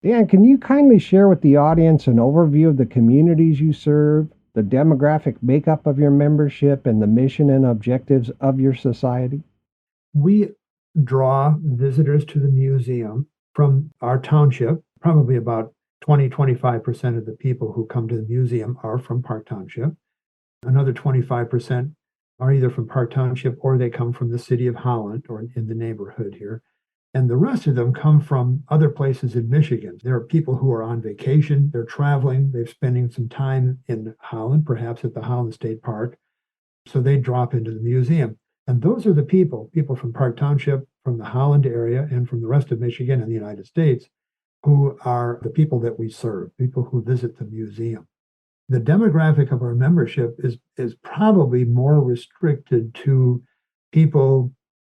Dan, can you kindly share with the audience an overview of the communities you serve, the demographic makeup of your membership, and the mission and objectives of your society? We draw visitors to the museum from our township. Probably about 25% of the people who come to the museum are from Park Township. Another 25% are either from Park Township or they come from the city of Holland or in the neighborhood here. And the rest of them come from other places in Michigan. There are people who are on vacation, they're traveling, they're spending some time in Holland, perhaps at the Holland State Park. So they drop into the museum. And those are the people from Park Township, from the Holland area, and from the rest of Michigan and the United States, who are the people that we serve, people who visit the museum. The demographic of our membership is probably more restricted to people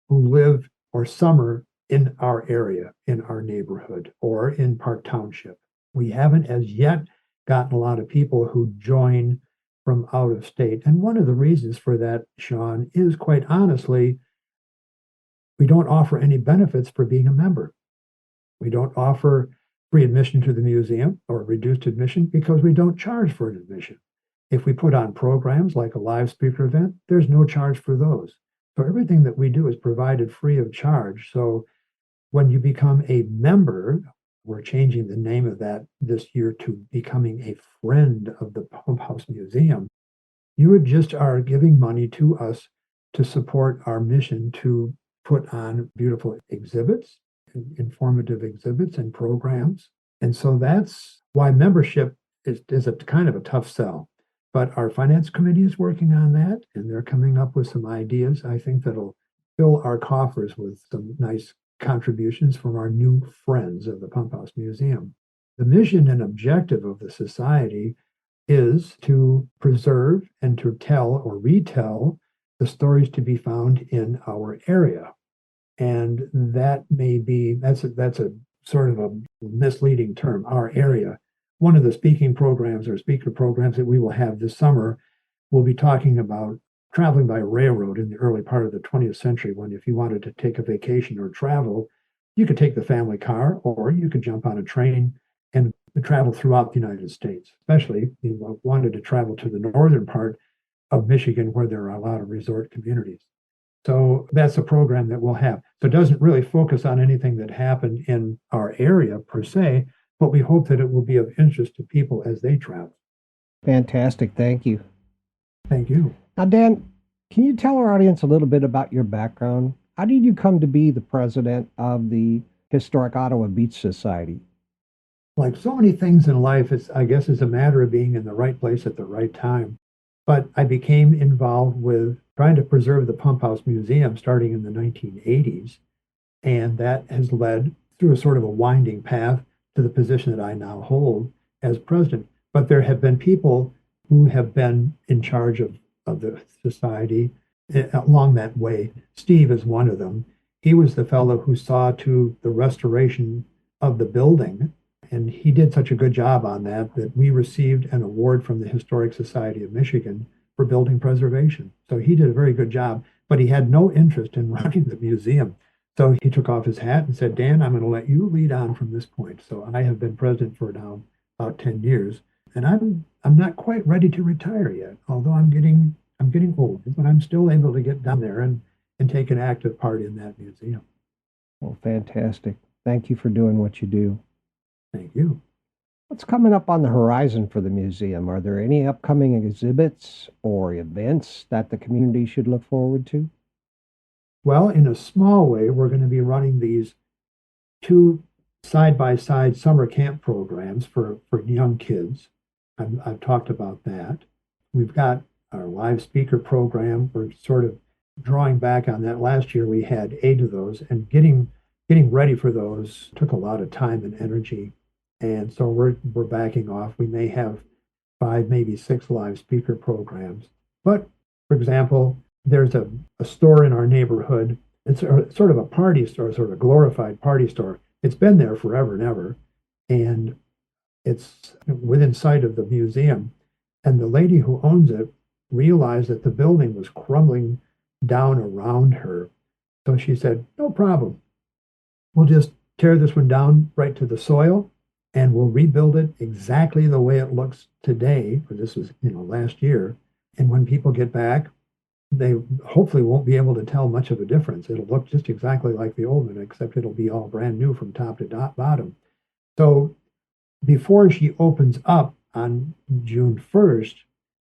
who live or summer in our area, in our neighborhood, or in Park Township. We haven't as yet gotten a lot of people who join from out of state. And one of the reasons for that, Sean, is quite honestly, we don't offer any benefits for being a member. We don't offer free admission to the museum or reduced admission because we don't charge for an admission. If we put on programs like a live speaker event, there's no charge for those. So everything that we do is provided free of charge. So when you become a member, we're changing the name of that this year to becoming a friend of the Pump House Museum. You would just are giving money to us to support our mission to put on beautiful exhibits, informative exhibits and programs. And so that's why membership is a kind of a tough sell. But our finance committee is working on that, and they're coming up with some ideas, I think, that'll fill our coffers with some nice contributions from our new friends of the Pump House Museum. The mission and objective of the Society is to preserve and to tell or retell the stories to be found in our area. And that may be, that's a sort of a misleading term, our area. One of the speaking programs or speaker programs that we will have this summer will be talking about traveling by railroad in the early part of the 20th century, when if you wanted to take a vacation or travel, you could take the family car or you could jump on a train and travel throughout the United States, especially wanted to travel to the northern part of Michigan where there are a lot of resort communities. So that's a program that we'll have. So it doesn't really focus on anything that happened in our area per se, but we hope that it will be of interest to people as they travel. Fantastic. Thank you. Thank you. Now, Dan, can you tell our audience a little bit about your background? How did you come to be the president of the Historic Ottawa Beach Society? Like so many things in life, I guess it's a matter of being in the right place at the right time. But I became involved with trying to preserve the Pump House Museum starting in the 1980s. And that has led through a sort of a winding path to the position that I now hold as president. But there have been people who have been in charge of the society along that way. Steve is one of them. He was the fellow who saw to the restoration of the building. And he did such a good job on that we received an award from the Historic Society of Michigan for building preservation. So he did a very good job, but he had no interest in running the museum. So he took off his hat and said, Dan, I'm going to let you lead on from this point. So I have been president for now about 10 years, and I'm not quite ready to retire yet, although I'm getting old, but I'm still able to get down there and take an active part in that museum. Well, fantastic. Thank you for doing what you do. Thank you. What's coming up on the horizon for the museum? Are there any upcoming exhibits or events that the community should look forward to? Well, in a small way, we're going to be running these 2 side-by-side summer camp programs for young kids. I've talked about that. We've got our live speaker program. We're sort of drawing back on that. Last year, we had 8 of those, and getting ready for those took a lot of time and energy. And so we're backing off. We may have 5, maybe 6 live speaker programs. But, for example, there's a store in our neighborhood. It's sort of a party store, sort of a glorified party store. It's been there forever and ever. And it's within sight of the museum. And the lady who owns it realized that the building was crumbling down around her. So she said, no problem. We'll just tear this one down right to the soil, and we'll rebuild it exactly the way it looks today, for this was, last year. And when people get back, they hopefully won't be able to tell much of a difference. It'll look just exactly like the old one, except it'll be all brand new from top to bottom. So before she opens up on June 1st,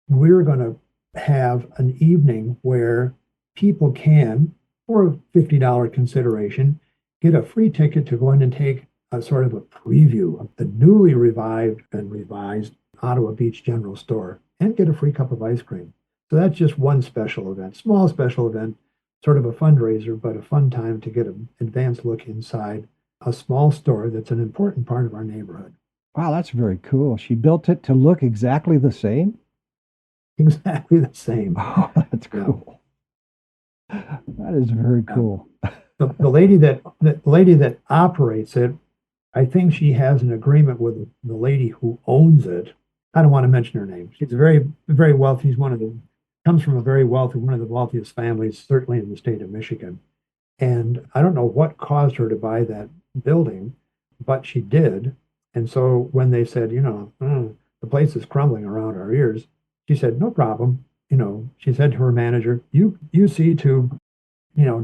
we're going to have an evening where people can, for a $50 consideration, get a free ticket to go in and take a sort of a preview of the newly revived and revised Ottawa Beach General Store and get a free cup of ice cream. So that's just one special event, small special event, sort of a fundraiser, but a fun time to get an advanced look inside a small store that's an important part of our neighborhood. Wow, that's very cool. She built it to look exactly the same? Exactly the same. Oh, that's cool. Yeah. That is very cool. The lady that operates it, I think she has an agreement with the lady who owns it. I don't want to mention her name. She's very, very wealthy. Comes from one of the wealthiest families, certainly in the state of Michigan. And I don't know what caused her to buy that building, but she did. And so when they said, the place is crumbling around our ears, she said, no problem. She said to her manager, you see to,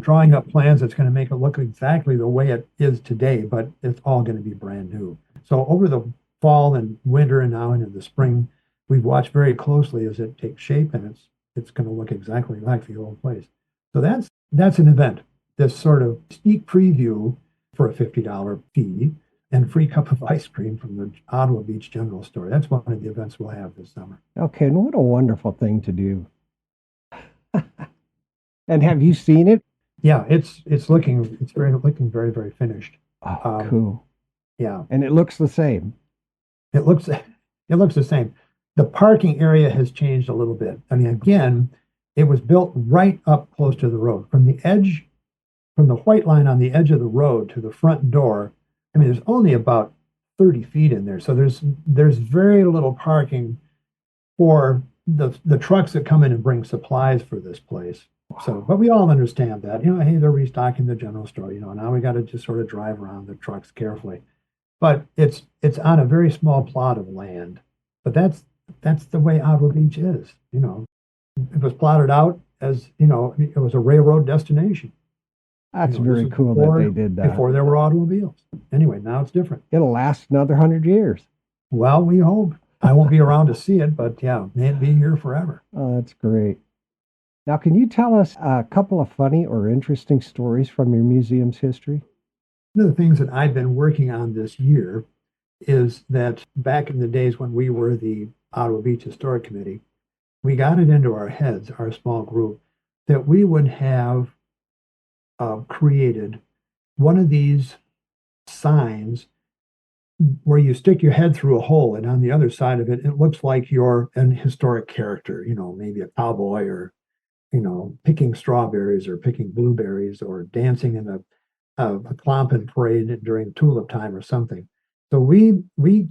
drawing up plans that's going to make it look exactly the way it is today, but it's all going to be brand new. So over the fall and winter and now into the spring, we've watched very closely as it takes shape, and it's going to look exactly like the old place. So that's an event, this sort of sneak preview for a $50 fee and free cup of ice cream from the Ottawa Beach General Store. That's one of the events we'll have this summer. Okay, and what a wonderful thing to do. And have you seen it? Yeah, it's looking very, very finished. Oh, cool. Yeah. And it looks the same. It looks the same. The parking area has changed a little bit. I mean, again, it was built right up close to the road. From the white line on the edge of the road to the front door, I mean, there's only about 30 feet in there. So there's very little parking for the trucks that come in and bring supplies for this place. Wow. So, but we all understand that, hey, they're restocking the general store, now we got to just sort of drive around the trucks carefully. but it's on a very small plot of land. But that's the way Ottawa Beach is. It was plotted out as, it was a railroad destination. That's This very was cool that they did that. before there were automobiles. Anyway, now it's different. It'll last another 100 years. Well, we hope. I won't be around to see it, but yeah, may it be here forever. Oh, that's great. Now, can you tell us a couple of funny or interesting stories from your museum's history? One of the things that I've been working on this year is that back in the days when we were the Ottawa Beach Historic Committee, we got it into our heads, our small group, that we would have created one of these signs where you stick your head through a hole, and on the other side of it, it looks like you're an historic character, maybe a cowboy or, picking strawberries or picking blueberries or dancing in a Clompin parade during tulip time or something. So we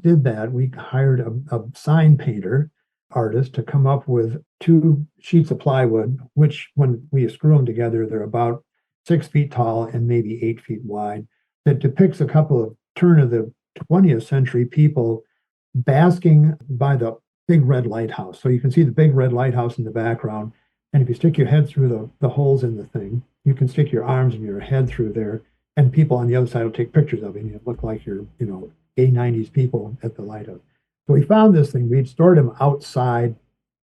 did that. We hired a sign painter artist to come up with 2 sheets of plywood, which when we screw them together, they're about 6 feet tall and maybe 8 feet wide, that depicts a couple of turn of the 20th century people basking by the big red lighthouse. So you can see the big red lighthouse in the background. And if you stick your head through the holes in the thing, you can stick your arms and your head through there, and people on the other side will take pictures of it. And you look like you're, gay 90s people at the lighthouse. So we found this thing. We'd stored them outside,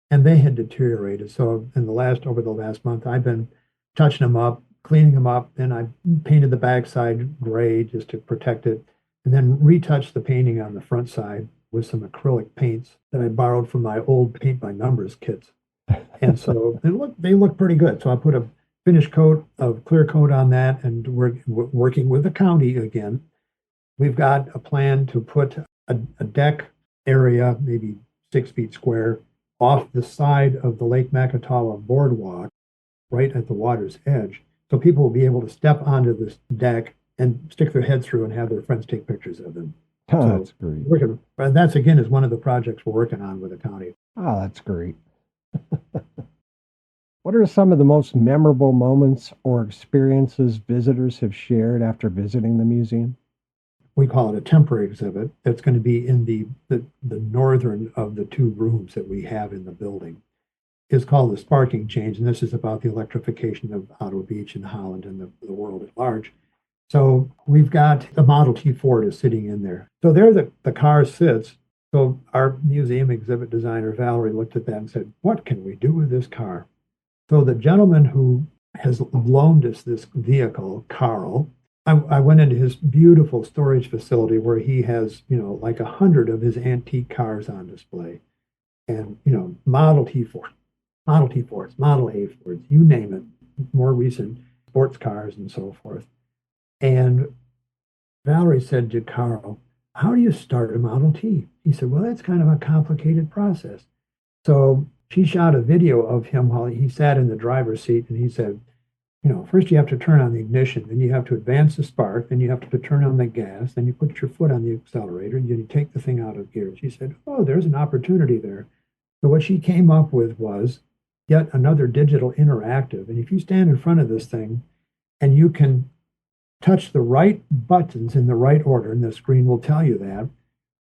and they had deteriorated. So over the last month, I've been touching them up, cleaning them up, and I painted the backside gray just to protect it, and then retouched the painting on the front side with some acrylic paints that I borrowed from my old paint by numbers kits. And so they look pretty good. So I put a finish coat of clear coat on that, and we're working with the county again. We've got a plan to put a deck area, maybe 6 feet square, off the side of the Lake Macatawa boardwalk, right at the water's edge. So people will be able to step onto this deck and stick their head through and have their friends take pictures of them. Oh, that's great. That's, again, is one of the projects we're working on with the county. Oh, that's great. What are some of the most memorable moments or experiences visitors have shared after visiting the museum? We call it a temporary exhibit. That's going to be in the northern of the 2 rooms that we have in the building. It's called the Sparking Change, and this is about the electrification of Ottawa Beach and Holland and the world at large. So we've got the Model T Ford is sitting in there. So there the car sits. So our museum exhibit designer, Valerie, looked at that and said, what can we do with this car? So the gentleman who has loaned us this vehicle, Carl, I went into his beautiful storage facility where he has, like 100 of his antique cars on display. And, Model T Fords, Model A Fords, you name it, more recent sports cars and so forth. And Valerie said to Carl, how do you start a Model T? He said, well, that's kind of a complicated process. So she shot a video of him while he sat in the driver's seat, and he said, first you have to turn on the ignition, then you have to advance the spark, then you have to turn on the gas, then you put your foot on the accelerator, and then you take the thing out of gear. She said, oh, there's an opportunity there. So what she came up with was yet another digital interactive. And if you stand in front of this thing and you can touch the right buttons in the right order, and the screen will tell you that,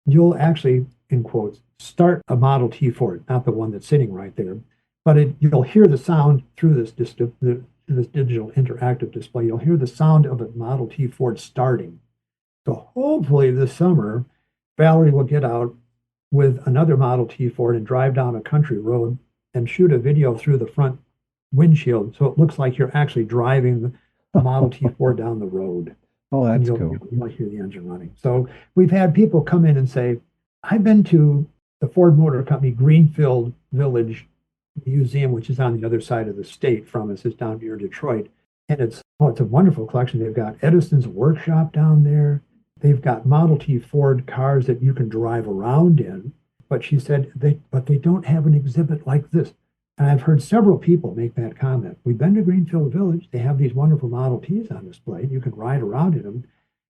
you'll actually, in quotes, start a Model T Ford, not the one that's sitting right there, but you'll hear the sound through this digital interactive display. You'll hear the sound of a Model T Ford starting. So hopefully this summer, Valerie will get out with another Model T Ford and drive down a country road and shoot a video through the front windshield, so it looks like you're actually driving the Model T Ford down the road. Oh, that's cool. You'll hear the engine running. So we've had people come in and say, I've been to the Ford Motor Company Greenfield Village Museum, which is on the other side of the state from us. It's down near Detroit. And it's a wonderful collection. They've got Edison's workshop down there. They've got Model T Ford cars that you can drive around in. But she said, they don't have an exhibit like this. And I've heard several people make that comment. We've been to Greenfield Village. They have these wonderful Model Ts on display. You can ride around in them,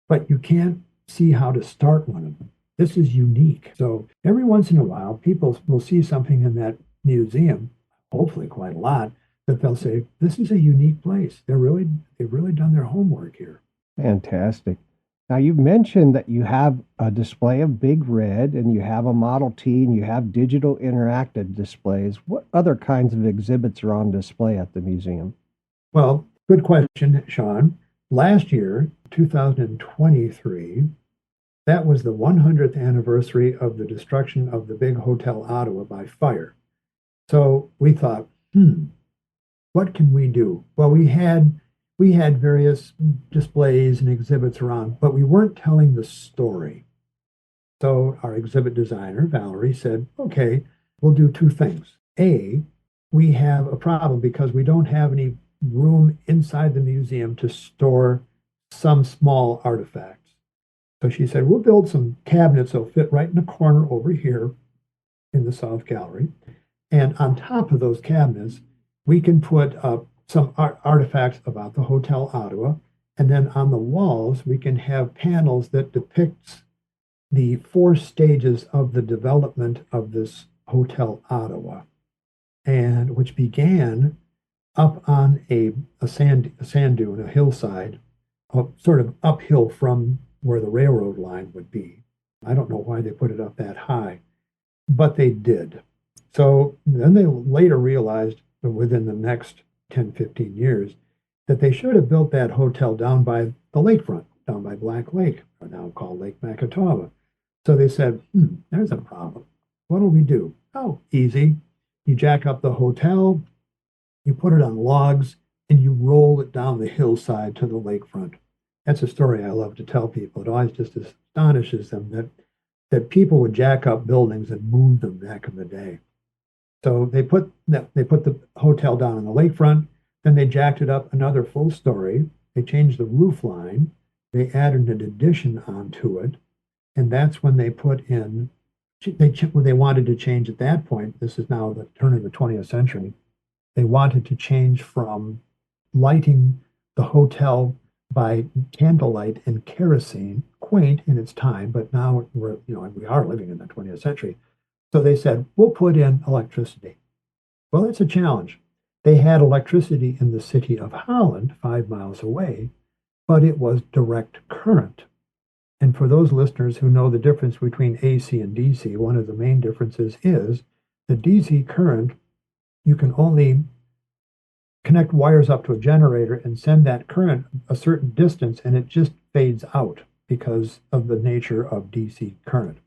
but you can't see how to start one of them. This is unique. So every once in a while, people will see something in that museum, hopefully quite a lot, that they'll say, this is a unique place. They've really done their homework here. Fantastic. Now, you've mentioned that you have a display of Big Red and you have a Model T and you have digital interactive displays. What other kinds of exhibits are on display at the museum? Well, good question, Sean. Last year, 2023, that was the 100th anniversary of the destruction of the big Hotel Ottawa by fire. So we thought, what can we do? Well, we had various displays and exhibits around, but we weren't telling the story. So our exhibit designer, Valerie, said, okay, we'll do two things. A, we have a problem because we don't have any room inside the museum to store some small artifacts. So she said, we'll build some cabinets that'll fit right in the corner over here in the South Gallery. And on top of those cabinets, we can put up some artifacts about the Hotel Ottawa. And then on the walls, we can have panels that depicts the 4 stages of the development of this Hotel Ottawa, and which began up on a sand dune, a hillside, sort of uphill from where the railroad line would be. I don't know why they put it up that high, but they did. So then they later realized that within the next 10, 15 years that they should have built that hotel down by the lakefront, down by Black Lake, or now called Lake Makatawa. So they said, there's a problem. What do we do? Oh, easy. You jack up the hotel, you put it on logs, and you roll it down the hillside to the lakefront. That's a story I love to tell people. It always just astonishes them that people would jack up buildings and move them back in the day. So they put the hotel down on the lakefront, then they jacked it up another full story. They changed the roof line. They added an addition onto it. And that's when they put in, they wanted to change at that point. This is now the turn of the 20th century. They wanted to change from lighting the hotel by candlelight and kerosene, quaint in its time, but now we are living in the 20th century. So they said, we'll put in electricity. Well, it's a challenge. They had electricity in the city of Holland, 5 miles away, but it was direct current. And for those listeners who know the difference between AC and DC, one of the main differences is the DC current, you can only connect wires up to a generator and send that current a certain distance, and it just fades out because of the nature of DC current.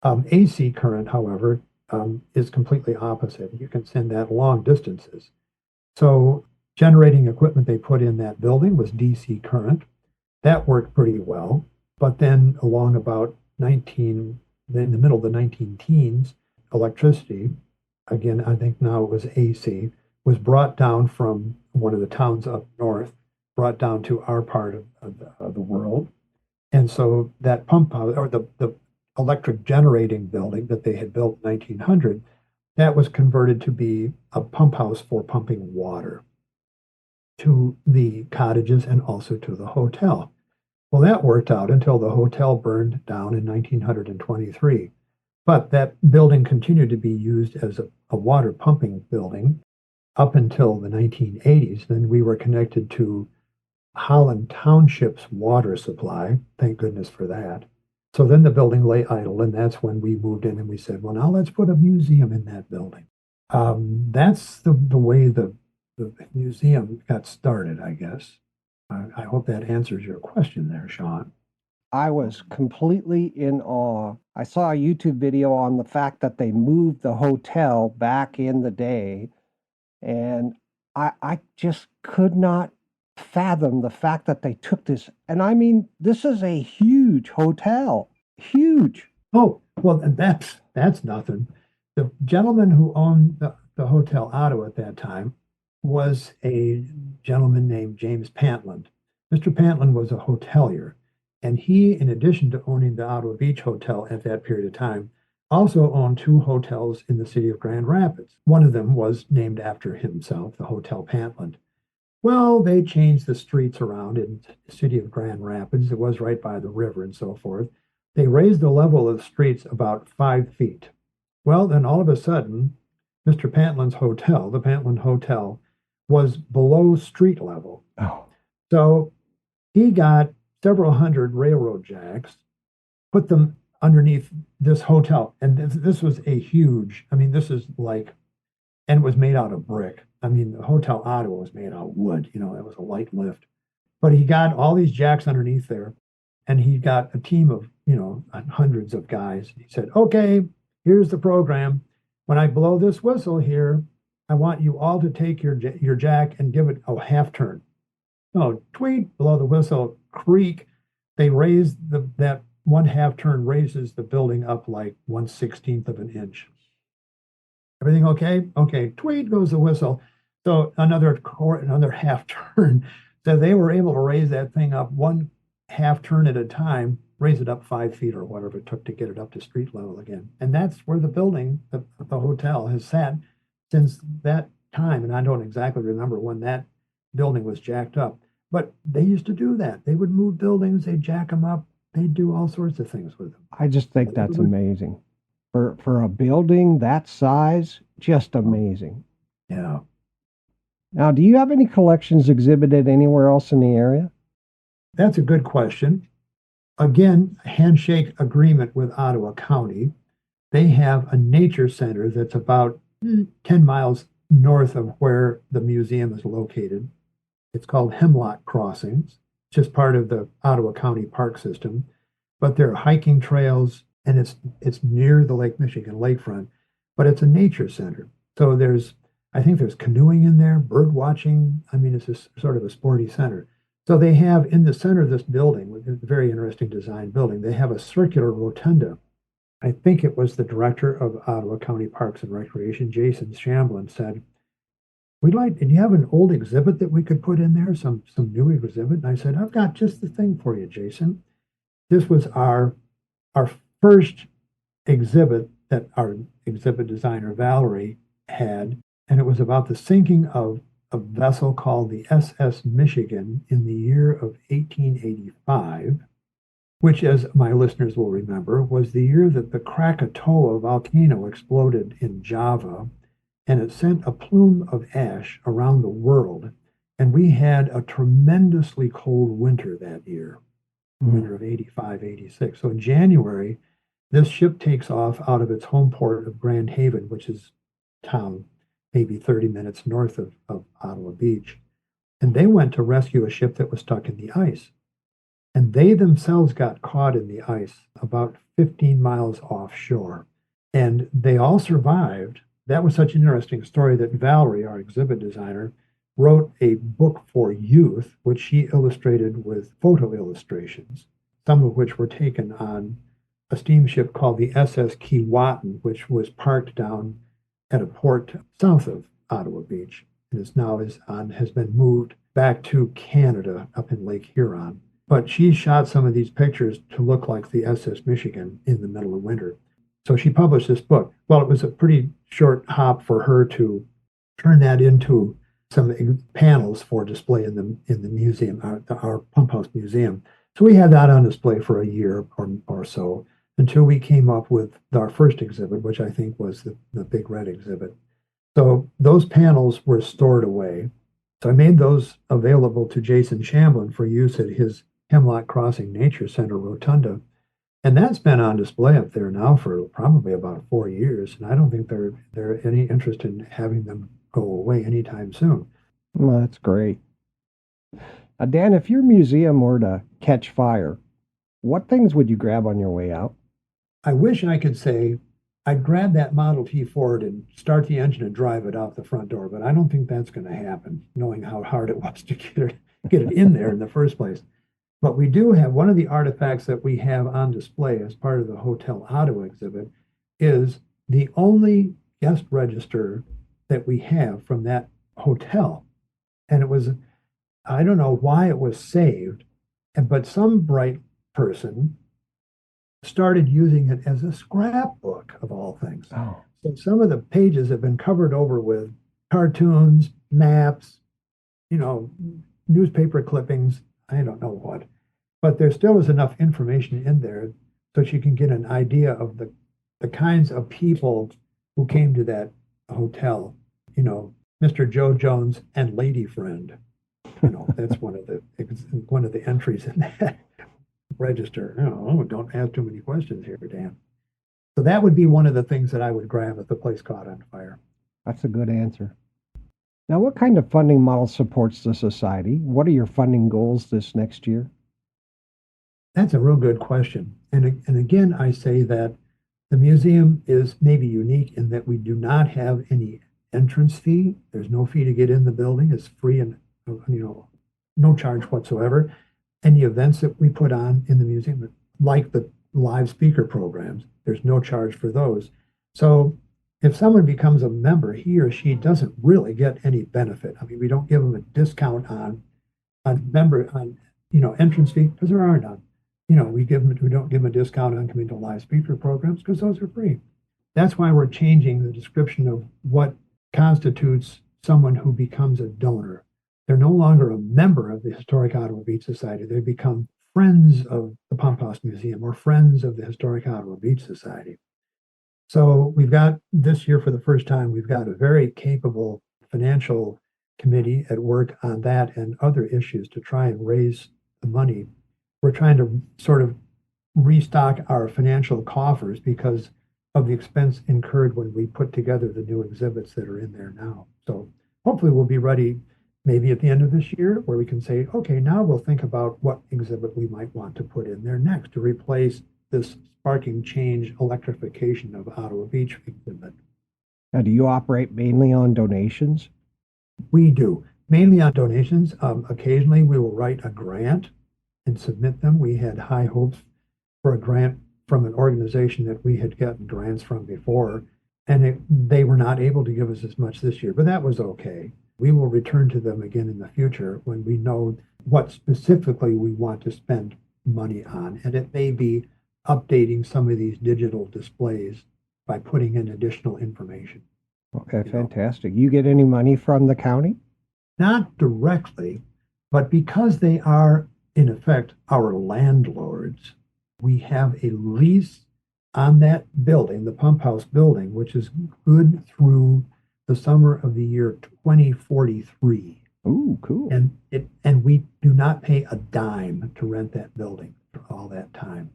AC current, however, is completely opposite. You can send that long distances. So generating equipment they put in that building was DC current. That worked pretty well. But then along about in the middle of the 19 teens, electricity, again, I think now it was AC, was brought down from one of the towns up north, brought down to our part of the world. And so that pump house, or the electric generating building that they had built in 1900, that was converted to be a pump house for pumping water to the cottages and also to the hotel. Well, that worked out until the hotel burned down in 1923. But that building continued to be used as a water pumping building up until the 1980s. Then we were connected to Holland Township's water supply. Thank goodness for that. So then the building lay idle, and that's when we moved in and we said, well, now let's put a museum in that building. That's the way the museum got started, I guess. I hope that answers your question there, Sean. I was completely in awe. I saw a YouTube video on the fact that they moved the hotel back in the day, and I just could not fathom the fact that they took this. And I mean, this is a huge hotel. Huge. Oh, well, and that's nothing. The gentleman who owned the Hotel Ottawa at that time was a gentleman named James Pantland. Mr. Pantland was a hotelier, and he, in addition to owning the Ottawa Beach Hotel at that period of time, also owned 2 hotels in the city of Grand Rapids. One of them was named after himself, the Hotel Pantland. Well, they changed the streets around in the city of Grand Rapids. It was right by the river and so forth. They raised the level of the streets about 5 feet. Well, then all of a sudden, Mr. Pantland's hotel, the Pantland Hotel, was below street level. Oh. So he got several hundred railroad jacks, put them underneath this hotel. And this was a huge, I mean, this is like, and it was made out of brick. I mean, the Hotel Ottawa was made out of wood, it was a light lift. But he got all these jacks underneath there, and he got a team of, hundreds of guys. He said, okay, here's the program. When I blow this whistle here, I want you all to take your jack and give it a half turn. So tweet, blow the whistle, creak. They raise that one half turn raises the building up like 1/16 of an inch. Everything okay? Okay, tweet goes the whistle. So another half turn. So they were able to raise that thing up one half turn at a time, raise it up 5 feet or whatever it took to get it up to street level again. And that's where the building, the hotel, has sat since that time. And I don't exactly remember when that building was jacked up, but they used to do that. They would move buildings, they'd jack them up, they'd do all sorts of things with them. I just think that's amazing. For a building that size, just amazing. Yeah. Now, do you have any collections exhibited anywhere else in the area? That's a good question. Again, handshake agreement with Ottawa County. They have a nature center that's about 10 miles north of where the museum is located. It's called Hemlock Crossings, just part of the Ottawa County Park System. But there are hiking trails, and it's near the Lake Michigan lakefront, but it's a nature center. So I think there's canoeing in there, bird watching. I mean, it's just sort of a sporty center. So they have in the center of this building, which is a very interesting design building, they have a circular rotunda. I think it was the director of Ottawa County Parks and Recreation, Jason Shamblin, said, do you have an old exhibit that we could put in there, some new exhibit? And I said, I've got just the thing for you, Jason. This was our first exhibit that our exhibit designer, Valerie, had, and it was about the sinking of a vessel called the SS Michigan in the year of 1885, which, as my listeners will remember, was the year that the Krakatoa volcano exploded in Java, and it sent a plume of ash around the world. And we had a tremendously cold winter that year, winter of 85, 86. So in January, this ship takes off out of its home port of Grand Haven, which is a town maybe 30 minutes north of Ottawa Beach. And they went to rescue a ship that was stuck in the ice. And they themselves got caught in the ice about 15 miles offshore. And they all survived. That was such an interesting story that Valerie, our exhibit designer, wrote a book for youth, which she illustrated with photo illustrations, some of which were taken on a steamship called the SS Keewatin, which was parked down at a port south of Ottawa Beach, and has been moved back to Canada up in Lake Huron. But she shot some of these pictures to look like the SS Michigan in the middle of winter. So she published this book. Well, it was a pretty short hop for her to turn that into some panels for display in the museum, our pump house museum. So we had that on display for a year or so, until we came up with our first exhibit, which I think was the Big Red exhibit. So those panels were stored away. So I made those available to Jason Shamblin for use at his Hemlock Crossing Nature Center Rotunda. And that's been on display up there now for probably about 4 years. And I don't think they're any interest in having them go away anytime soon. Well, that's great. Now, Dan, if your museum were to catch fire, what things would you grab on your way out? I wish I could say I'd grab that Model T Ford and start the engine and drive it out the front door, but I don't think that's going to happen, knowing how hard it was to get it in there in the first place. But we do have one of the artifacts that we have on display as part of the Hotel Ottawa exhibit is the only guest register that we have from that hotel. And it was, I don't know why it was saved, but some bright person started using it as a scrapbook of all things. Oh. So some of the pages have been covered over with cartoons, maps, newspaper clippings, I don't know what. But there still is enough information in there so you can get an idea of the kinds of people who came to that hotel. Mr. Joe Jones and Lady Friend. That's one of the entries in that. register. No, don't ask too many questions here, Dan. So that would be one of the things that I would grab if the place caught on fire. That's a good answer. Now, what kind of funding model supports the society? What are your funding goals this next year? That's a real good question. And again, I say that the museum is maybe unique in that we do not have any entrance fee. There's no fee to get in the building. It's free and, no charge whatsoever. Any events that we put on in the museum, like the live speaker programs, there's no charge for those. So if someone becomes a member, he or she doesn't really get any benefit. I mean, we don't give them a discount on entrance fee because there are none. We don't give them a discount on coming to live speaker programs because those are free. That's why we're changing the description of what constitutes someone who becomes a donor. They're no longer a member of the Historic Ottawa Beach Society. They become friends of the Pump House Museum or friends of the Historic Ottawa Beach Society. So we've got this year for the first time, we've got a very capable financial committee at work on that and other issues to try and raise the money. We're trying to sort of restock our financial coffers because of the expense incurred when we put together the new exhibits that are in there now. So hopefully we'll be ready maybe at the end of this year where we can say, okay, now we'll think about what exhibit we might want to put in there next to replace this sparking change electrification of Ottawa Beach exhibit. Now, do you operate mainly on donations? We do, mainly on donations. Occasionally we will write a grant and submit them. We had high hopes for a grant from an organization that we had gotten grants from before, and they were not able to give us as much this year, but that was okay. We will return to them again in the future when we know what specifically we want to spend money on, and it may be updating some of these digital displays by putting in additional information. Okay, fantastic. You get any money from the county? Not directly, but because they are, in effect, our landlords, we have a lease on that building, the Pump House building, which is good through the summer of the year 2043. Ooh, cool. And we do not pay a dime to rent that building for all that time.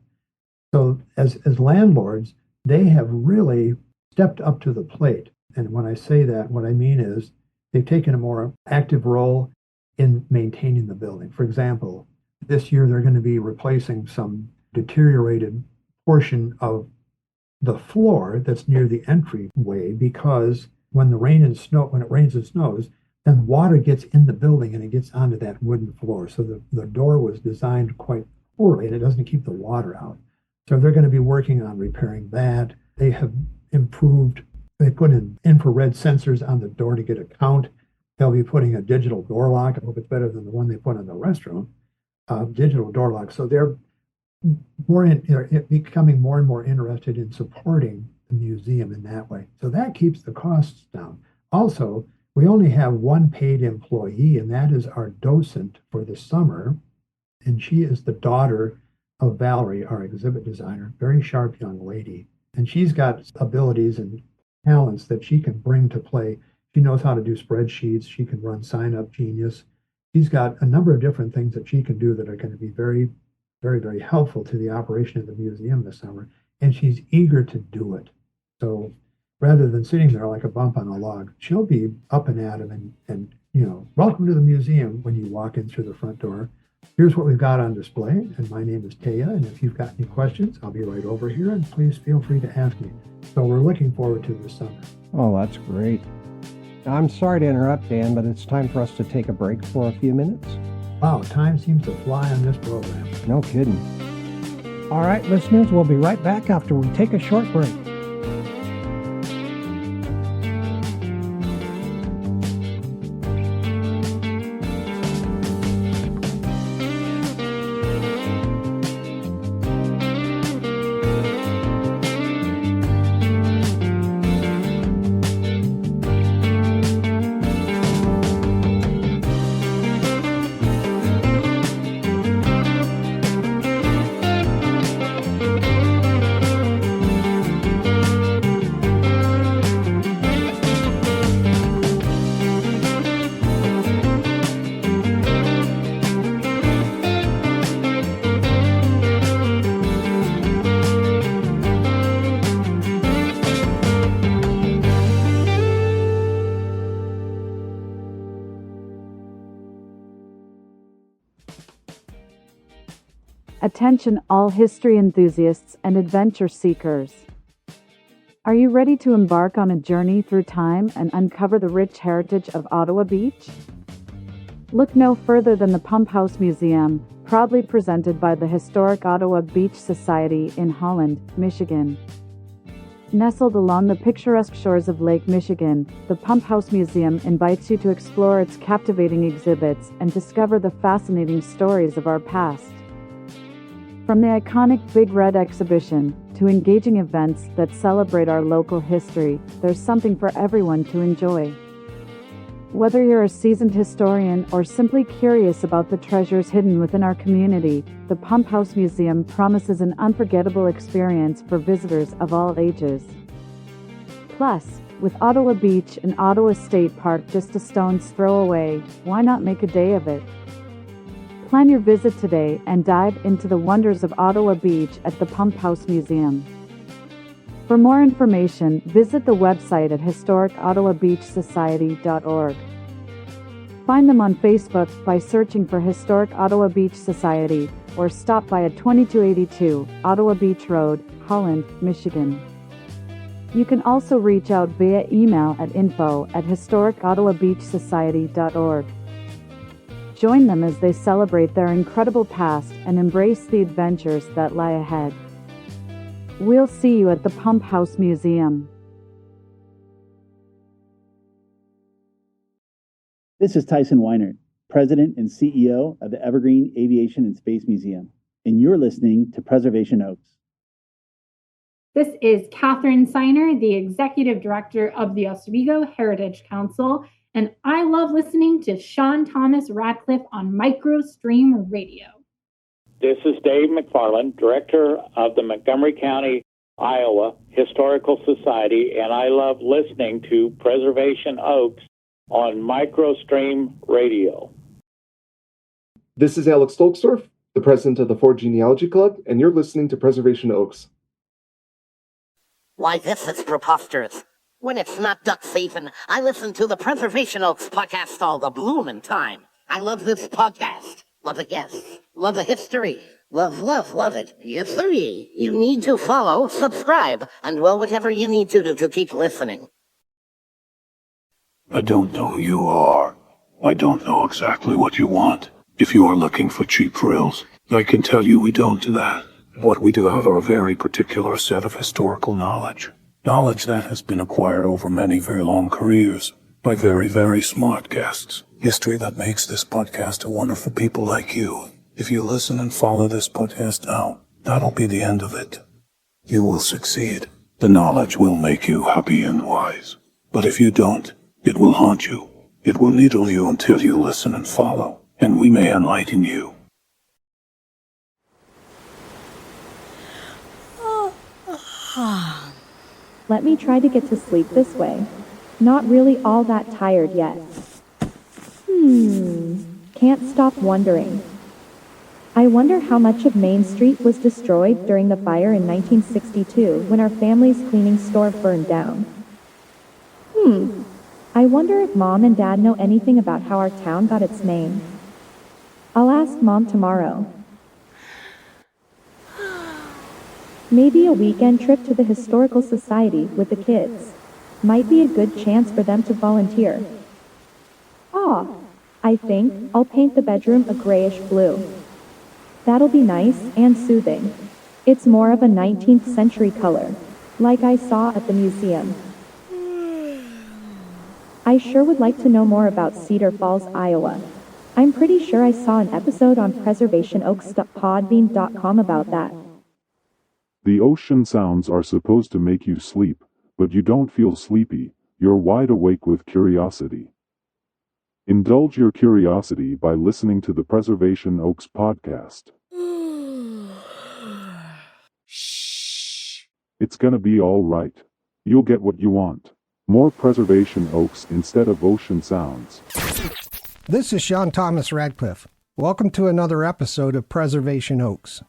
So as landlords, they have really stepped up to the plate. And when I say that, what I mean is they've taken a more active role in maintaining the building. For example, this year they're going to be replacing some deteriorated portion of the floor that's near the entryway because when it rains and snows, then water gets in the building and it gets onto that wooden floor. So the door was designed quite poorly and it doesn't keep the water out. So they're going to be working on repairing that. They have improved, they put in infrared sensors on the door to get a count. They'll be putting a digital door lock. I hope it's better than the one they put in the restroom. Digital door lock. So they're becoming more and more interested in supporting the museum in that way. So that keeps the costs down. Also, we only have one paid employee, and that is our docent for the summer. And she is the daughter of Valerie, our exhibit designer, very sharp young lady. And she's got abilities and talents that she can bring to play. She knows how to do spreadsheets. She can run Sign Up Genius. She's got a number of different things that she can do that are going to be very, very, very helpful to the operation of the museum this summer. And she's eager to do it. So rather than sitting there like a bump on a log, she'll be up and at him and welcome to the museum when you walk in through the front door. Here's what we've got on display, and my name is Taya, and if you've got any questions, I'll be right over here, and please feel free to ask me. So we're looking forward to this summer. Oh, that's great. I'm sorry to interrupt, Dan, but it's time for us to take a break for a few minutes. Wow, time seems to fly on this program. No kidding. All right, listeners, we'll be right back after we take a short break. Attention all history enthusiasts and adventure seekers. Are you ready to embark on a journey through time and uncover the rich heritage of Ottawa Beach? Look no further than the Pump House Museum, proudly presented by the Historic Ottawa Beach Society in Holland, Michigan. Nestled along the picturesque shores of Lake Michigan, the Pump House Museum invites you to explore its captivating exhibits and discover the fascinating stories of our past. From the iconic Big Red exhibition to engaging events that celebrate our local history, there's something for everyone to enjoy. Whether you're a seasoned historian or simply curious about the treasures hidden within our community, the Pump House Museum promises an unforgettable experience for visitors of all ages. Plus, with Ottawa Beach and Ottawa State Park just a stone's throw away, why not make a day of it? Plan your visit today and dive into the wonders of Ottawa Beach at the Pump House Museum. For more information, visit the website at historicottawabeachsociety.org. Find them on Facebook by searching for Historic Ottawa Beach Society, or stop by at 2282 Ottawa Beach Road, Holland, Michigan. You can also reach out via email at info@historicottawabeachsociety.org. Join them as they celebrate their incredible past and embrace the adventures that lie ahead. We'll see you at the Pump House Museum. This is Tyson Weiner, President and CEO of the Evergreen Aviation and Space Museum, and you're listening to Preservation Oaks. This is Catherine Seiner, the Executive Director of the Oswego Heritage Council, and I love listening to Sean Thomas Radcliff on Microstream Radio. This is Dave McFarland, Director of the Montgomery County, Iowa Historical Society, and I love listening to Preservation Oaks on Microstream Radio. This is Alex Stolksdorf, the President of the Ford Genealogy Club, and you're listening to Preservation Oaks. Why, this is preposterous. When it's not duck season, I listen to the Preservation Oaks podcast all the bloomin' time. I love this podcast. Love the guests. Love the history. Love it. Yes, sir. You need to follow, subscribe, and well, whatever you need to do to keep listening. I don't know who you are. I don't know exactly what you want. If you are looking for cheap thrills, I can tell you we don't do that. What we do have are a very particular set of historical knowledge. Knowledge that has been acquired over many very long careers by very, very smart guests. History that makes this podcast a wonder for people like you. If you listen and follow this podcast now, that'll be the end of it. You will succeed. The knowledge will make you happy and wise. But if you don't, it will haunt you. It will needle you until you listen and follow, and we may enlighten you. Let me try to get to sleep this way. Not really all that tired yet. Can't stop wondering. I wonder how much of Main Street was destroyed during the fire in 1962 when our family's cleaning store burned down. I wonder if Mom and Dad know anything about how our town got its name. I'll ask Mom tomorrow. Maybe a weekend trip to the Historical Society with the kids. Might be a good chance for them to volunteer. I think I'll paint the bedroom a grayish blue. That'll be nice and soothing. It's more of a 19th century color, like I saw at the museum. I sure would like to know more about Cedar Falls, Iowa. I'm pretty sure I saw an episode on preservationoaks.podbean.com about that. The ocean sounds are supposed to make you sleep, but you don't feel sleepy, you're wide awake with curiosity. Indulge your curiosity by listening to the Preservation Oaks podcast. It's gonna be all right. You'll get what you want. More Preservation Oaks instead of ocean sounds. This is Sean Thomas Radcliff. Welcome to another episode of Preservation Oaks.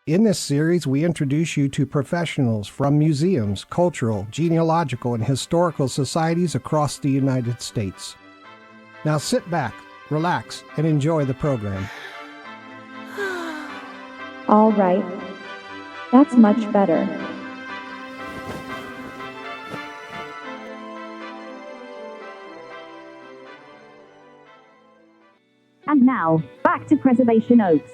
In this series, we introduce you to professionals from museums, cultural, genealogical, and historical societies across the United States. Now sit back, relax, and enjoy the program. All right. That's much better. And now, back to Preservation Oaks.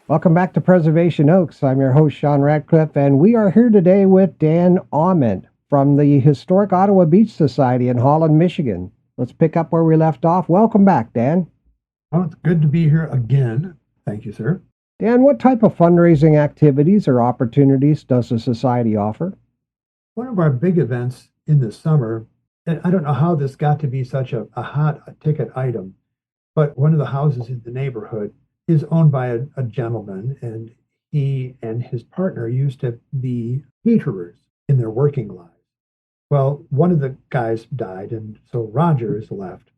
Welcome back to Preservation Oaks. I'm your host, Sean Radcliff, and we are here today with Dan Aument from the Historic Ottawa Beach Society in Holland, Michigan. Let's pick up where we left off. Welcome back, Dan. Well, it's good to be here again. Thank you, sir. Dan, what type of fundraising activities or opportunities does the Society offer? One of our big events in the summer, and I don't know how this got to be such a hot ticket item, but one of the houses in the neighborhood is owned by a gentleman, and he and his partner used to be caterers in their working lives. Well, one of the guys died, and so Roger is left.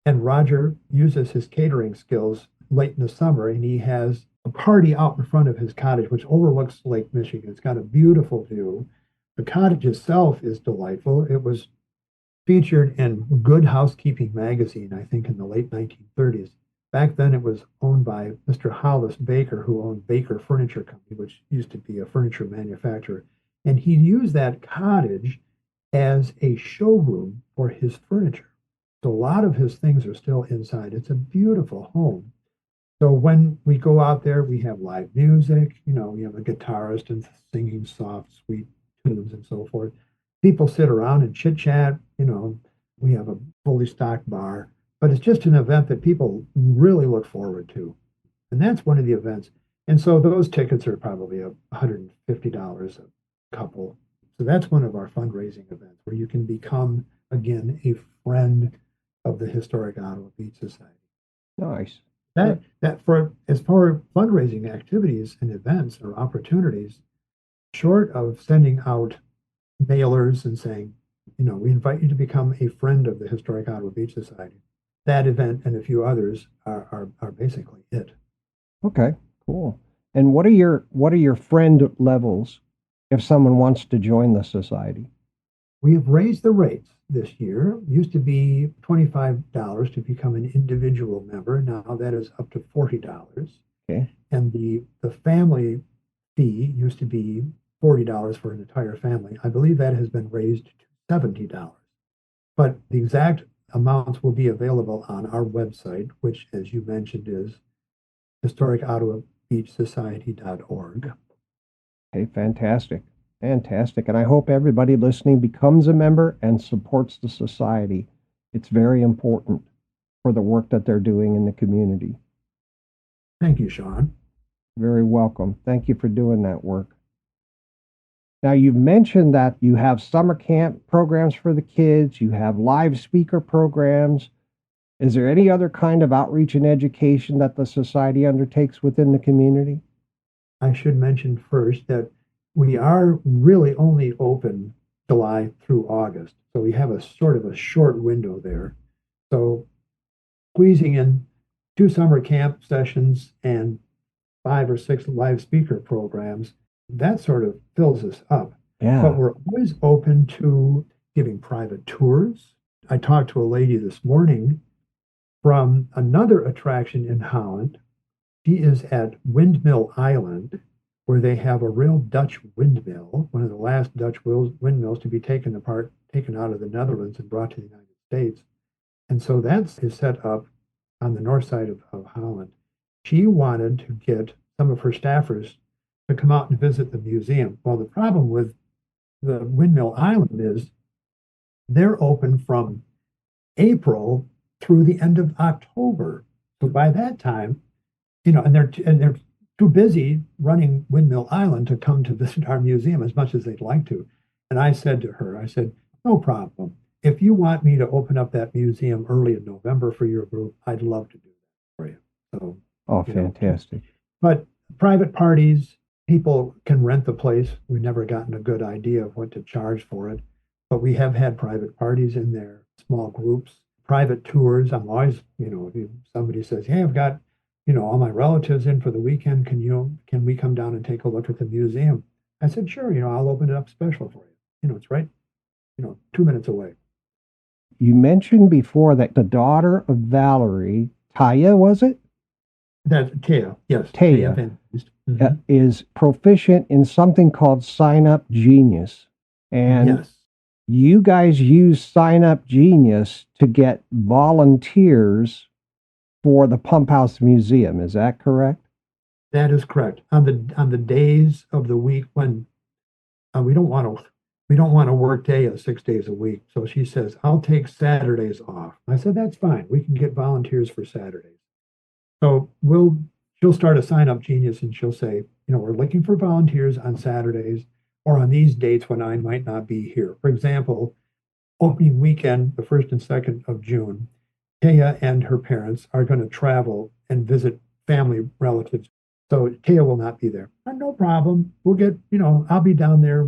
And Roger uses his catering skills late in the summer, and he has a party out in front of his cottage, which overlooks Lake Michigan. It's got a beautiful view. The cottage itself is delightful. It was featured in Good Housekeeping magazine, I think, in the late 1930s. Back then, it was owned by Mr. Hollis Baker, who owned Baker Furniture Company, which used to be a furniture manufacturer. And he used that cottage as a showroom for his furniture. So a lot of his things are still inside. It's a beautiful home. So when we go out there, we have live music. You know, we have a guitarist and singing soft, sweet tunes and so forth. People sit around and chit chat. You know, we have a fully stocked bar. But it's just an event that people really look forward to. And that's one of the events. And so those tickets are probably $150 a couple. So that's one of our fundraising events where you can become, again, a friend of the Historic Ottawa Beach Society. Nice. As far as fundraising activities and events or opportunities, short of sending out mailers and saying, you know, we invite you to become a friend of the Historic Ottawa Beach Society, that event and a few others are basically it. Okay, cool. And what are your friend levels if someone wants to join the society? We have raised the rates this year. It used to be $25 to become an individual member. Now that is up to $40. Okay. And the family fee used to be $40 for an entire family. I believe that has been raised to $70. But the exact amounts will be available on our website, which, as you mentioned, is historicottawabeachsociety.org. Okay, fantastic. Fantastic. And I hope everybody listening becomes a member and supports the society. It's very important for the work that they're doing in the community. Thank you, Sean. Very welcome. Thank you for doing that work. Now, you've mentioned that you have summer camp programs for the kids, you have live speaker programs. Is there any other kind of outreach and education that the society undertakes within the community? I should mention first that we are really only open July through August. So we have a sort of a short window there. So squeezing in 2 summer camp sessions and 5 or 6 live speaker programs, that sort of fills us up. Yeah. But we're always open to giving private tours. I talked to a lady this morning from another attraction in Holland. She is at Windmill Island, where they have a real Dutch windmill, one of the last Dutch windmills to be taken out of the Netherlands and brought to the United States. And so that is set up on the north side of Holland. She wanted to get some of her staffers to come out and visit the museum. Well, the problem with the Windmill Island is they're open from April through the end of October. So by that time, and they're too busy running Windmill Island to come to visit our museum as much as they'd like to. And I said to her, no problem. If you want me to open up that museum early in November for your group, I'd love to do that for you. So, fantastic. But private parties, people can rent the place. We've never gotten a good idea of what to charge for it, but we have had private parties in there, small groups, private tours. I'm always, if somebody says, hey, I've got, all my relatives in for the weekend. Can we come down and take a look at the museum? I said, sure, I'll open it up special for you. It's right, 2 minutes away. You mentioned before that the daughter of Valerie, Taya, was it? That's Taya, yes. Taya is proficient in something called Sign Up Genius. And yes. You guys use Sign Up Genius to get volunteers for the Pump House Museum. Is that correct? That is correct. On the days of the week when we don't want to work Taya 6 days a week. So she says, I'll take Saturdays off. I said, that's fine. We can get volunteers for Saturdays. So she'll start a Sign Up Genius and she'll say, we're looking for volunteers on Saturdays or on these dates when I might not be here. For example, opening weekend, the 1st and 2nd of June, Taya and her parents are going to travel and visit family relatives. So Taya will not be there. No problem. We'll get, I'll be down there.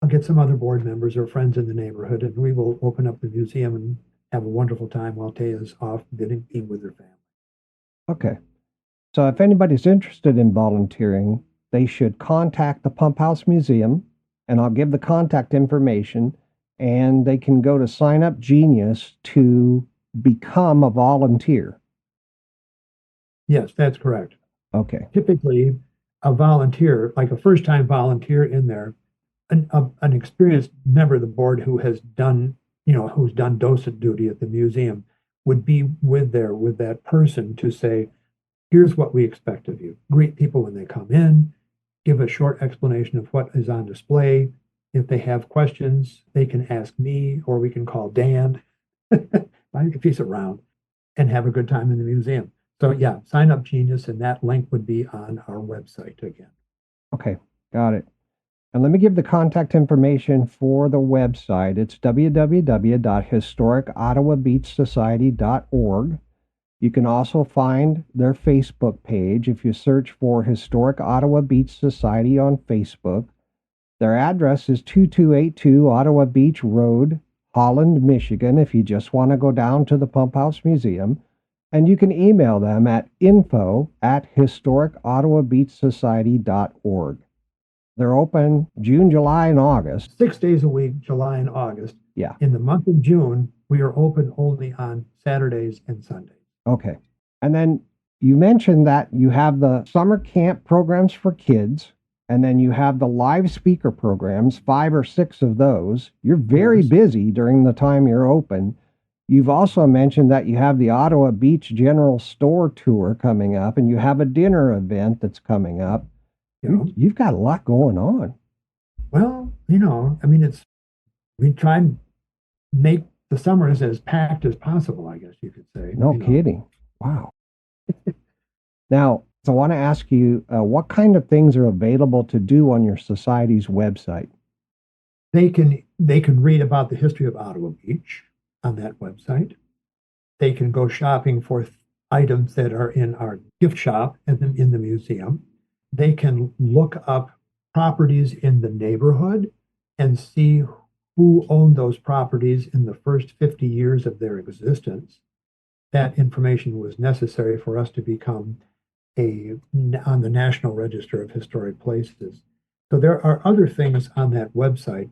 I'll get some other board members or friends in the neighborhood, and we will open up the museum and have a wonderful time while Taya's off being with her family. Okay. So if anybody's interested in volunteering, they should contact the Pump House Museum, and I'll give the contact information, and they can go to Sign Up Genius to become a volunteer. Yes, that's correct. Okay. Typically, a volunteer, like a first-time volunteer in there, an experienced member of the board who has done, who's done docent duty at the museum would be with that person to say, here's what we expect of you. Greet people when they come in, give a short explanation of what is on display. If they have questions, they can ask me, or we can call Dan if he's around, and have a good time in the museum. So yeah, Sign Up Genius, and that link would be on our website again. Okay, got it. And let me give the contact information for the website. It's www.historicottawabeachsociety.org. You can also find their Facebook page if you search for Historic Ottawa Beach Society on Facebook. Their address is 2282 Ottawa Beach Road, Holland, Michigan, if you just want to go down to the Pump House Museum. And you can email them at info@historicottawabeachsociety.org. They're open June, July, and August. 6 days a week, July and August. Yeah. In the month of June, we are open only on Saturdays and Sundays. Okay. And then you mentioned that you have the summer camp programs for kids, and then you have the live speaker programs, 5 or 6 of those. You're very busy during the time you're open. You've also mentioned that you have the Ottawa Beach General Store Tour coming up, and you have a dinner event that's coming up. You've got a lot going on. Well, we try and make the summers as packed as possible, I guess you could say. No kidding. Wow. Now, so I want to ask you, what kind of things are available to do on your society's website? They can read about the history of Ottawa Beach on that website. They can go shopping for items that are in our gift shop in the museum. They can look up properties in the neighborhood and see who owned those properties in the first 50 years of their existence. That information was necessary for us to become on the National Register of Historic Places. So there are other things on that website.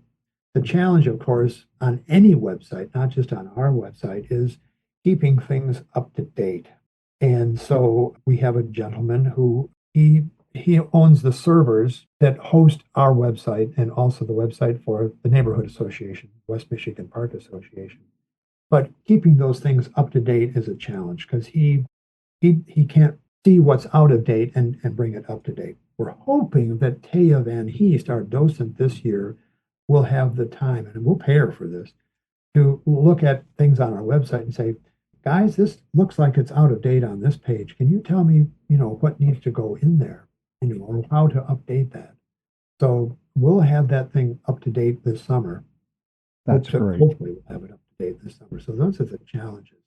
The challenge, of course, on any website, not just on our website, is keeping things up to date. And so we have a gentleman who he owns the servers that host our website and also the website for the Neighborhood Association, West Michigan Park Association. But keeping those things up to date is a challenge because he can't see what's out of date and bring it up to date. We're hoping that Taya Van Heest, our docent this year, will have the time, and we'll pay her for this, to look at things on our website and say, guys, this looks like it's out of date on this page. Can you tell me, what needs to go in there, or how to update that? So we'll have that thing up to date this summer. That's great. Hopefully we'll have it up to date this summer. So those are the challenges.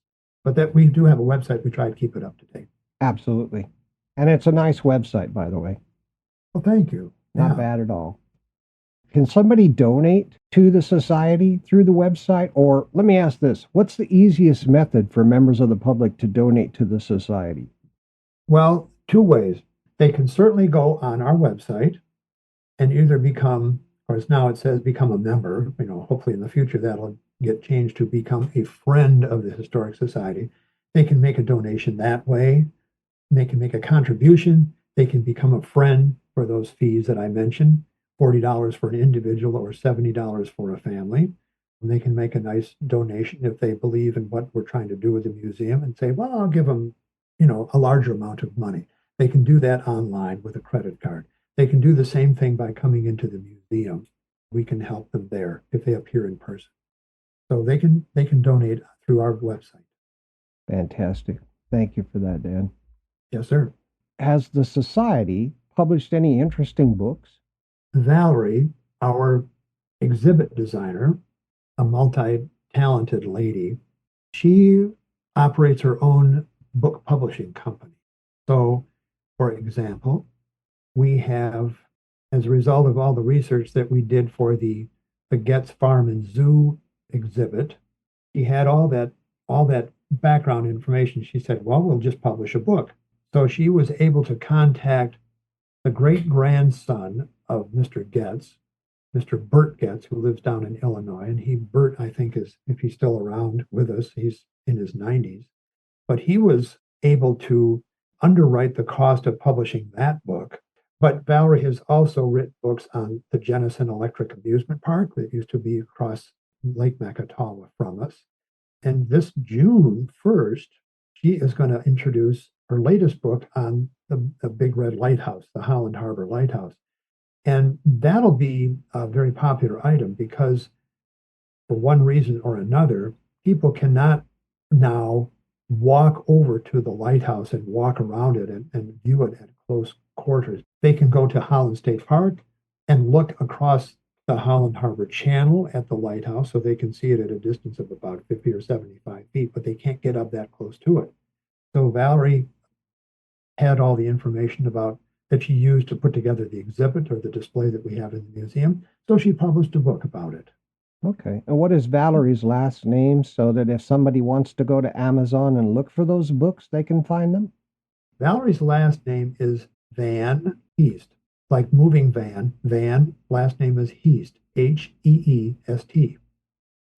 But that we do have a website. We try to keep it up to date. Absolutely. And it's a nice website, by the way. Well, thank you. Not bad at all. Can somebody donate to the society through the website? Or let me ask this, what's the easiest method for members of the public to donate to the society? Well, two ways. They can certainly go on our website and either become, of course now it says become a member, hopefully in the future that'll get changed to become a friend of the Historic Society. They can make a donation that way. They can make a contribution. They can become a friend for those fees that I mentioned, $40 for an individual or $70 for a family. And they can make a nice donation if they believe in what we're trying to do with the museum and say, well, I'll give them, a larger amount of money. They can do that online with a credit card. They can do the same thing by coming into the museum. We can help them there if they appear in person. So they can donate through our website. Fantastic. Thank you for that, Dan. Yes, sir. Has the society published any interesting books? Valerie, our exhibit designer, a multi-talented lady, she operates her own book publishing company. So, for example, we have, as a result of all the research that we did for the Getz Farm and Zoo exhibit, she had all that background information. She said, well, we'll just publish a book. So she was able to contact the great-grandson of Mr. Getz, Mr. Bert Getz, who lives down in Illinois. And Bert, I think, is, if he's still around with us, he's in his 90s. But he was able to underwrite the cost of publishing that book. But Valerie has also written books on the Jenison Electric Amusement Park that used to be across Lake Makatawa from us. And this June 1st, she is going to introduce her latest book on the Big Red Lighthouse, the Holland Harbor Lighthouse. And that'll be a very popular item because for one reason or another, people cannot now walk over to the lighthouse and walk around it and view it at close quarters. They can go to Holland State Park and look across the Holland Harbor Channel at the lighthouse, so they can see it at a distance of about 50 or 75 feet, but they can't get up that close to it. So Valerie had all the information about that she used to put together the exhibit or the display that we have in the museum. So she published a book about it. Okay. And what is Valerie's last name so that if somebody wants to go to Amazon and look for those books, they can find them? Valerie last name is Van Heest, like moving van. Van, last name is Heest, Heest.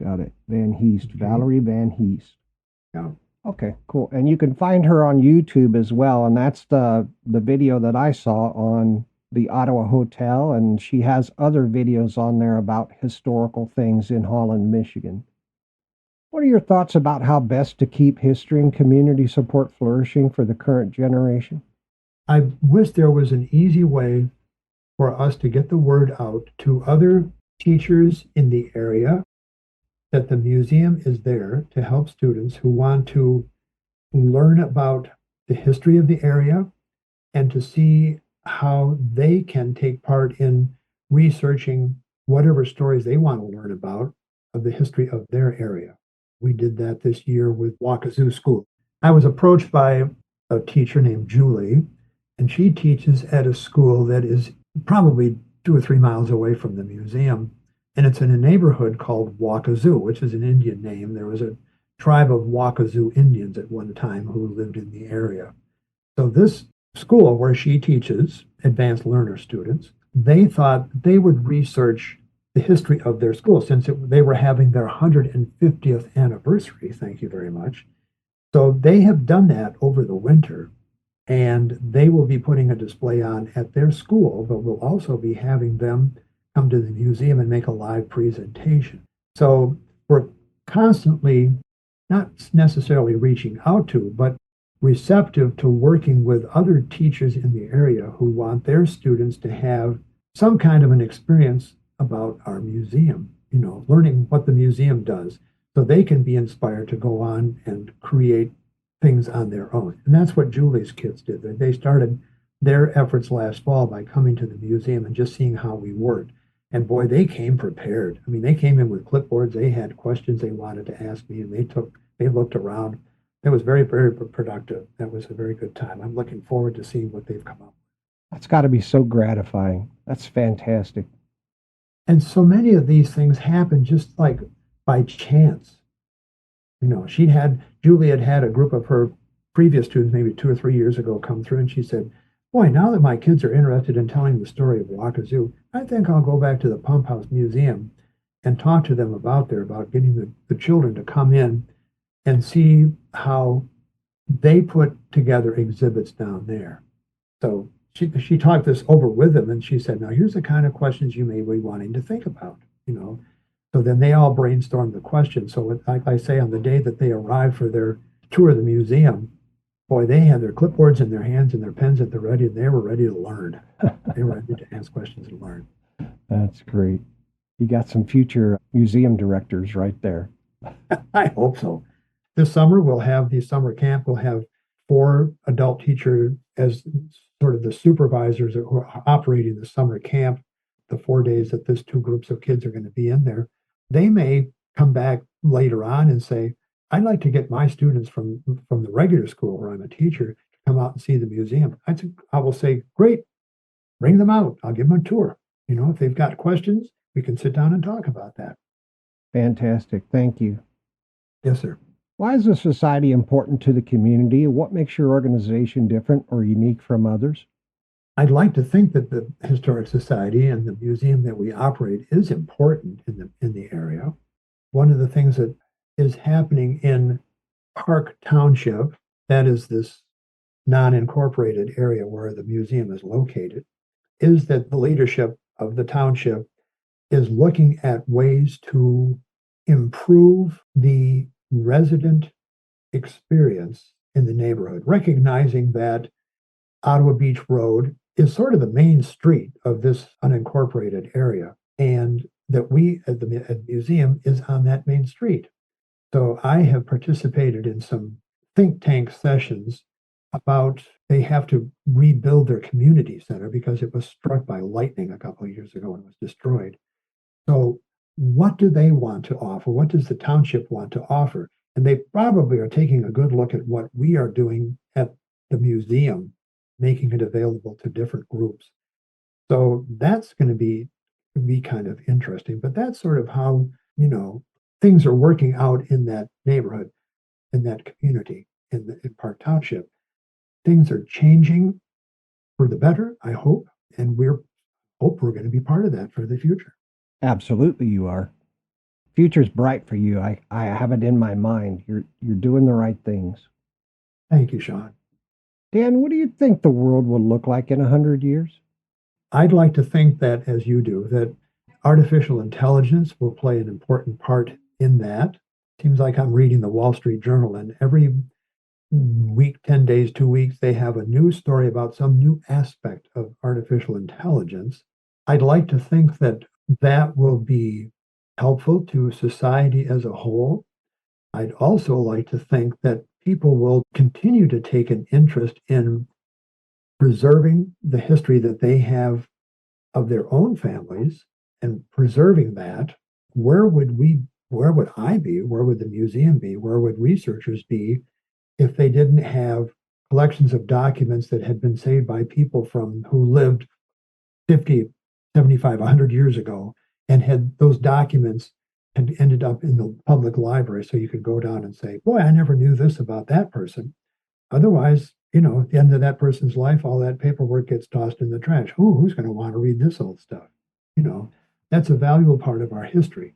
Got it. Van Heest, Valerie Van Heest. Yeah. Okay, cool. And you can find her on YouTube as well. And that's the video that I saw on the Ottawa Hotel. And she has other videos on there about historical things in Holland, Michigan. What are your thoughts about how best to keep history and community support flourishing for the current generation? I wish there was an easy way for us to get the word out to other teachers in the area that the museum is there to help students who want to learn about the history of the area and to see how they can take part in researching whatever stories they want to learn about of the history of their area. We did that this year with Wakazoo School. I was approached by a teacher named Julie, and she teaches at a school that is probably 2 or 3 miles away from the museum. And it's in a neighborhood called Wakazoo, which is an Indian name. There was a tribe of Wakazoo Indians at one time who lived in the area. So this school where she teaches advanced learner students, they thought they would research the history of their school since they were having their 150th anniversary, thank you very much. So they have done that over the winter, and they will be putting a display on at their school, but we'll also be having them come to the museum and make a live presentation. So we're constantly not necessarily reaching out to, but receptive to working with other teachers in the area who want their students to have some kind of an experience about our museum, learning what the museum does, so they can be inspired to go on and create things on their own. And that's what Julie's kids did. They started their efforts last fall by coming to the museum and just seeing how we worked. And boy, they came prepared. I mean, they came in with clipboards. They had questions they wanted to ask me, and they looked around. It was very, very productive. That was a very good time. I'm looking forward to seeing what they've come up with. That's got to be so gratifying. That's fantastic. And so many of these things happen just like by chance. Julie had a group of her previous students maybe 2 or 3 years ago come through, and she said, boy, now that my kids are interested in telling the story of Wakazu, I think I'll go back to the Pump House Museum and talk to them about getting the children to come in and see how they put together exhibits down there. So she talked this over with them, and she said, now here's the kind of questions you may be wanting to think about, So then they all brainstormed the questions. So like I say, on the day that they arrived for their tour of the museum, boy, they had their clipboards in their hands and their pens at the ready, and they were ready to learn. They were ready to ask questions and learn. That's great. You got some future museum directors right there. I hope so. This summer, we'll have the summer camp. We'll have 4 adult teachers as sort of the supervisors who are operating the summer camp, the 4 days that these 2 groups of kids are going to be in there. They may come back later on and say, I'd like to get my students from the regular school where I'm a teacher to come out and see the museum. I will say, great, bring them out. I'll give them a tour. If they've got questions, we can sit down and talk about that. Fantastic. Thank you. Yes, sir. Why is the society important to the community? What makes your organization different or unique from others? I'd like to think that the Historic Society and the museum that we operate is important in the area. One of the things that is happening in Park Township, that is this non-incorporated area where the museum is located, is that the leadership of the township is looking at ways to improve the resident experience in the neighborhood, recognizing that Ottawa Beach Road is sort of the main street of this unincorporated area, and that we at the museum is on that main street. So I have participated in some think tank sessions about they have to rebuild their community center because it was struck by lightning a couple of years ago and was destroyed. So what do they want to offer? What does the township want to offer? And they probably are taking a good look at what we are doing at the museum, making it available to different groups. So that's going to be kind of interesting. But that's sort of how, things are working out in that neighborhood, in that community, in Park Township. Things are changing for the better, I hope, and we're going to be part of that for the future. Absolutely, you are. Future's bright for you. I have it in my mind. You're doing the right things. Thank you, Sean. Dan, what do you think the world will look like in 100 years? I'd like to think that, as you do, that artificial intelligence will play an important part in that. Seems like I'm reading the Wall Street Journal, and every week, 10 days, 2 weeks, they have a new story about some new aspect of artificial intelligence. I'd like to think that that will be helpful to society as a whole. I'd also like to think that people will continue to take an interest in preserving the history that they have of their own families and preserving that. Where would I be? Where would the museum be? Where would researchers be if they didn't have collections of documents that had been saved by people who lived 50, 75, 100 years ago, and had those documents and ended up in the public library, so you could go down and say, boy, I never knew this about that person. Otherwise, at the end of that person's life, all that paperwork gets tossed in the trash. Who's going to want to read this old stuff? That's a valuable part of our history.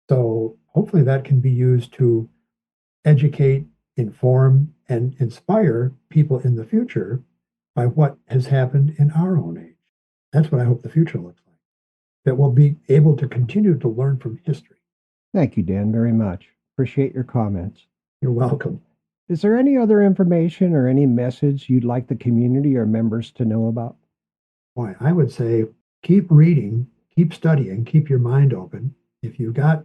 So hopefully that can be used to educate inform and inspire people in the future by what has happened in our own age. That's what I hope the future looks like, that we'll be able to continue to learn from history. Thank you, Dan, very much. Appreciate your comments. You're welcome. Is there any other information or any message you'd like the community or members to know about? Why, I would say keep reading, keep studying, keep your mind open. If you've got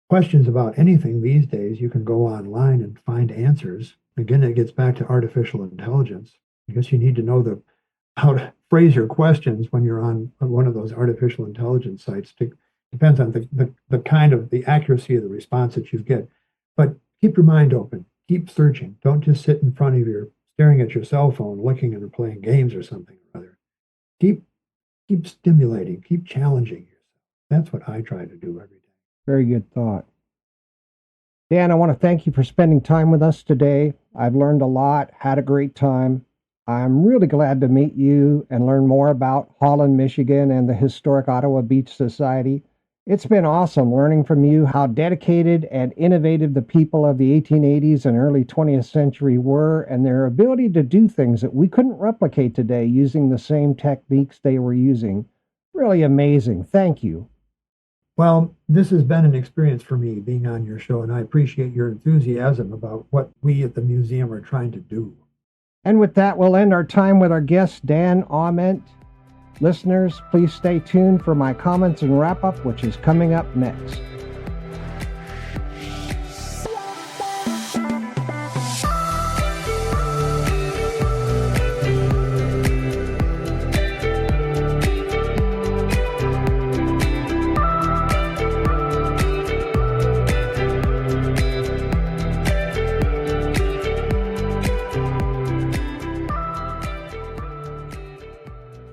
questions about anything these days, you can go online and find answers. Again, it gets back to artificial intelligence. I guess you need to know how to phrase your questions when you're on one of those artificial intelligence sites. Depends on the kind of the accuracy of the response that you get. But keep your mind open. Keep searching. Don't just sit in front of staring at your cell phone, looking and playing games or something or other. Keep stimulating. Keep challenging yourself. That's what I try to do every day. Very good thought. Dan, I want to thank you for spending time with us today. I've learned a lot, had a great time. I'm really glad to meet you and learn more about Holland, Michigan and the Historic Ottawa Beach Society. It's been awesome learning from you how dedicated and innovative the people of the 1880s and early 20th century were, and their ability to do things that we couldn't replicate today using the same techniques they were using. Really amazing. Thank you. Well, this has been an experience for me being on your show, and I appreciate your enthusiasm about what we at the museum are trying to do. And with that, we'll end our time with our guest, Dan Aument. Listeners, please stay tuned for my comments and wrap-up, which is coming up next.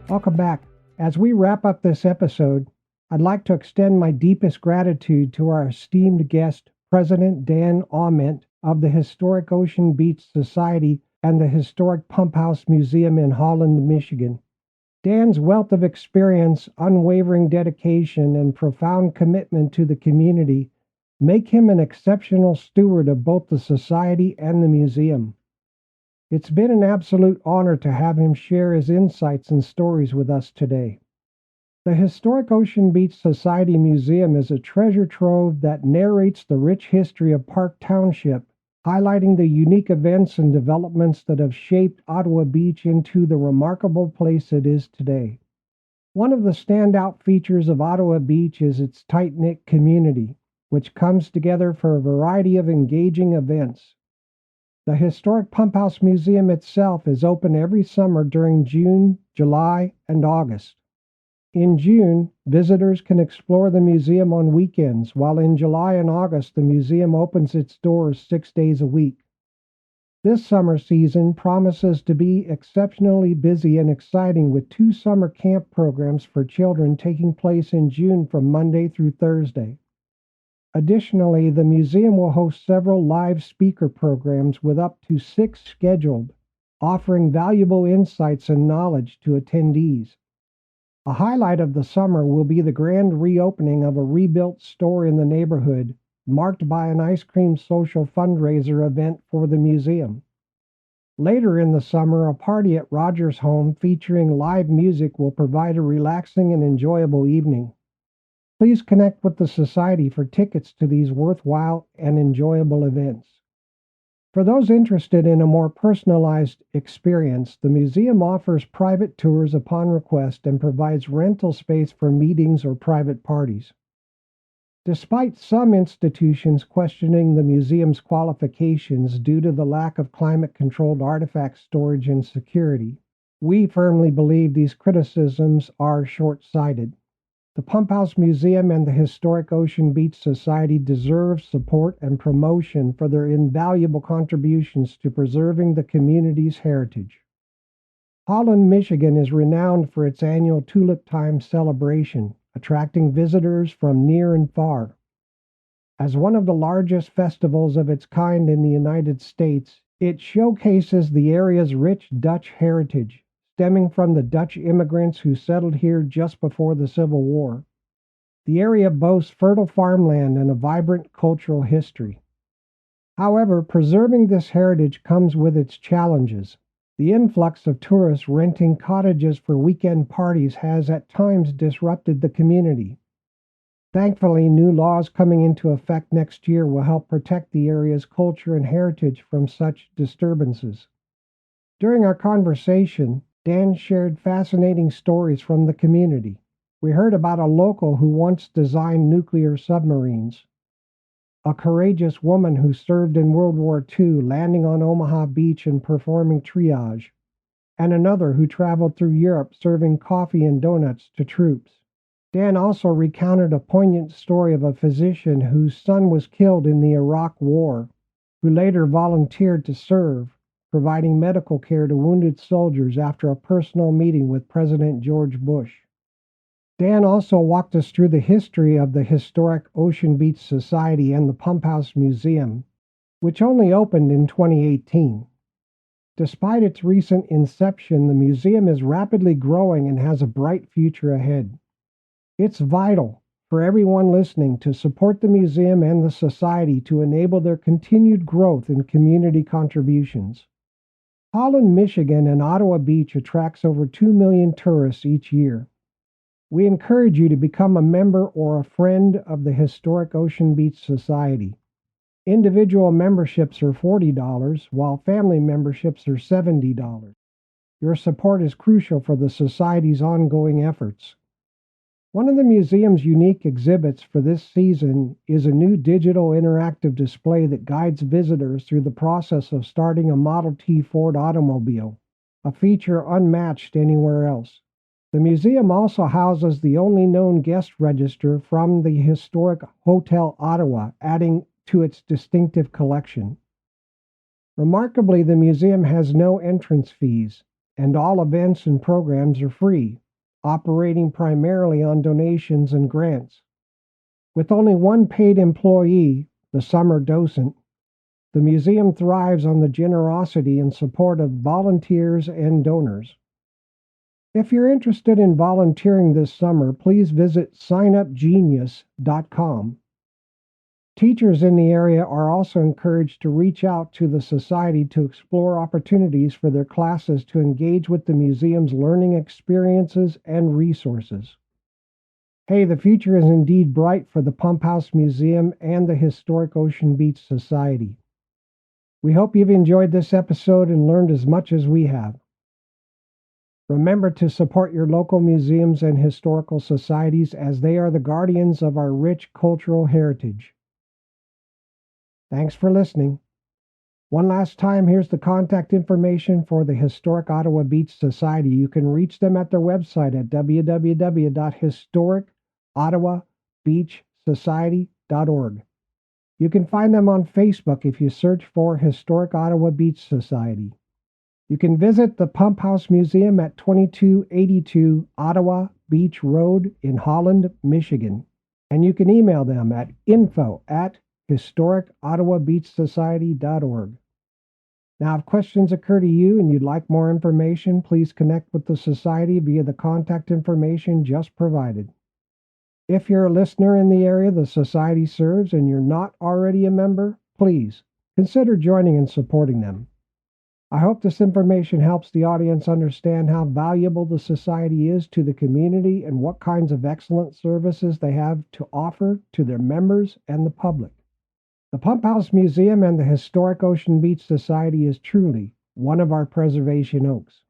Welcome back. As we wrap up this episode, I'd like to extend my deepest gratitude to our esteemed guest, President Dan Aument of the Historic Ocean Beach Society and the Historic Pump House Museum in Holland, Michigan. Dan's wealth of experience, unwavering dedication, and profound commitment to the community make him an exceptional steward of both the society and the museum. It's been an absolute honor to have him share his insights and stories with us today. The Historic Ocean Beach Society Museum is a treasure trove that narrates the rich history of Park Township, highlighting the unique events and developments that have shaped Ottawa Beach into the remarkable place it is today. One of the standout features of Ottawa Beach is its tight-knit community, which comes together for a variety of engaging events. The Historic Pump House Museum itself is open every summer during June, July, and August. In June, visitors can explore the museum on weekends, while in July and August the museum opens its doors 6 days a week. This summer season promises to be exceptionally busy and exciting with 2 summer camp programs for children taking place in June from Monday through Thursday. Additionally, the museum will host several live speaker programs with up to 6 scheduled, offering valuable insights and knowledge to attendees. A highlight of the summer will be the grand reopening of a rebuilt store in the neighborhood, marked by an ice cream social fundraiser event for the museum. Later in the summer, a party at Rogers' home featuring live music will provide a relaxing and enjoyable evening. Please connect with the Society for tickets to these worthwhile and enjoyable events. For those interested in a more personalized experience, the museum offers private tours upon request and provides rental space for meetings or private parties. Despite some institutions questioning the museum's qualifications due to the lack of climate-controlled artifact storage and security, we firmly believe these criticisms are short-sighted. The Pump House Museum and the Historic Ocean Beach Society deserve support and promotion for their invaluable contributions to preserving the community's heritage. Holland, Michigan is renowned for its annual Tulip Time celebration, attracting visitors from near and far. As one of the largest festivals of its kind in the United States, it showcases the area's rich Dutch heritage, stemming from the Dutch immigrants who settled here just before the Civil War. The area boasts fertile farmland and a vibrant cultural history. However, preserving this heritage comes with its challenges. The influx of tourists renting cottages for weekend parties has at times disrupted the community. Thankfully, new laws coming into effect next year will help protect the area's culture and heritage from such disturbances. During our conversation, Dan shared fascinating stories from the community. We heard about a local who once designed nuclear submarines, a courageous woman who served in World War II, landing on Omaha Beach and performing triage, and another who traveled through Europe serving coffee and donuts to troops. Dan also recounted a poignant story of a physician whose son was killed in the Iraq War, who later volunteered to serve, providing medical care to wounded soldiers after a personal meeting with President George Bush. Dan also walked us through the history of the Historic Ocean Beach Society and the Pump House Museum, which only opened in 2018. Despite its recent inception, the museum is rapidly growing and has a bright future ahead. It's vital for everyone listening to support the museum and the society to enable their continued growth and community contributions. Holland, Michigan and Ottawa Beach attracts over 2 million tourists each year. We encourage you to become a member or a friend of the Historic Ocean Beach Society. Individual memberships are $40, while family memberships are $70. Your support is crucial for the Society's ongoing efforts. One of the museum's unique exhibits for this season is a new digital interactive display that guides visitors through the process of starting a Model T Ford automobile, a feature unmatched anywhere else. The museum also houses the only known guest register from the historic Hotel Ottawa, adding to its distinctive collection. Remarkably, the museum has no entrance fees, and all events and programs are free, operating primarily on donations and grants. With only one paid employee, the summer docent, the museum thrives on the generosity and support of volunteers and donors. If you're interested in volunteering this summer, please visit signupgenius.com. Teachers in the area are also encouraged to reach out to the Society to explore opportunities for their classes to engage with the museum's learning experiences and resources. Hey, the future is indeed bright for the Pump House Museum and the Historic Ocean Beach Society. We hope you've enjoyed this episode and learned as much as we have. Remember to support your local museums and historical societies as they are the guardians of our rich cultural heritage. Thanks for listening. One last time, here's the contact information for the Historic Ottawa Beach Society. You can reach them at their website at www.historicottawabeachsociety.org. You can find them on Facebook if you search for Historic Ottawa Beach Society. You can visit the Pump House Museum at 2282 Ottawa Beach Road in Holland, Michigan. And you can email them at info@historicottawabeachsociety.org. Now, if questions occur to you and you'd like more information, please connect with the Society via the contact information just provided. If you're a listener in the area the Society serves and you're not already a member, please consider joining and supporting them. I hope this information helps the audience understand how valuable the Society is to the community and what kinds of excellent services they have to offer to their members and the public. The Pump House Museum and the Historic Ocean Beach Society is truly one of our preservation oaks.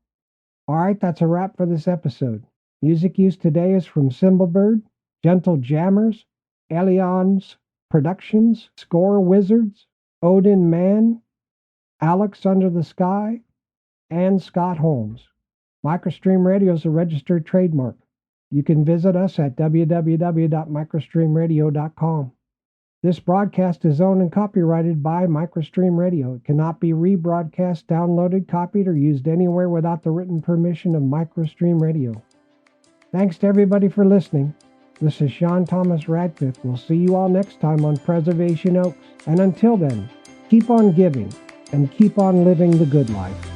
All right, that's a wrap for this episode. Music used today is from Cymbalbird, Gentle Jammers, Elion's Productions, Score Wizards, Odin Man, Alex Under the Sky, and Scott Holmes. Microstream Radio is a registered trademark. You can visit us at www.microstreamradio.com. This broadcast is owned and copyrighted by Microstream Radio. It cannot be rebroadcast, downloaded, copied, or used anywhere without the written permission of Microstream Radio. Thanks to everybody for listening. This is Sean Thomas Radcliff. We'll see you all next time on Preservation Oaks. And until then, keep on giving and keep on living the good life.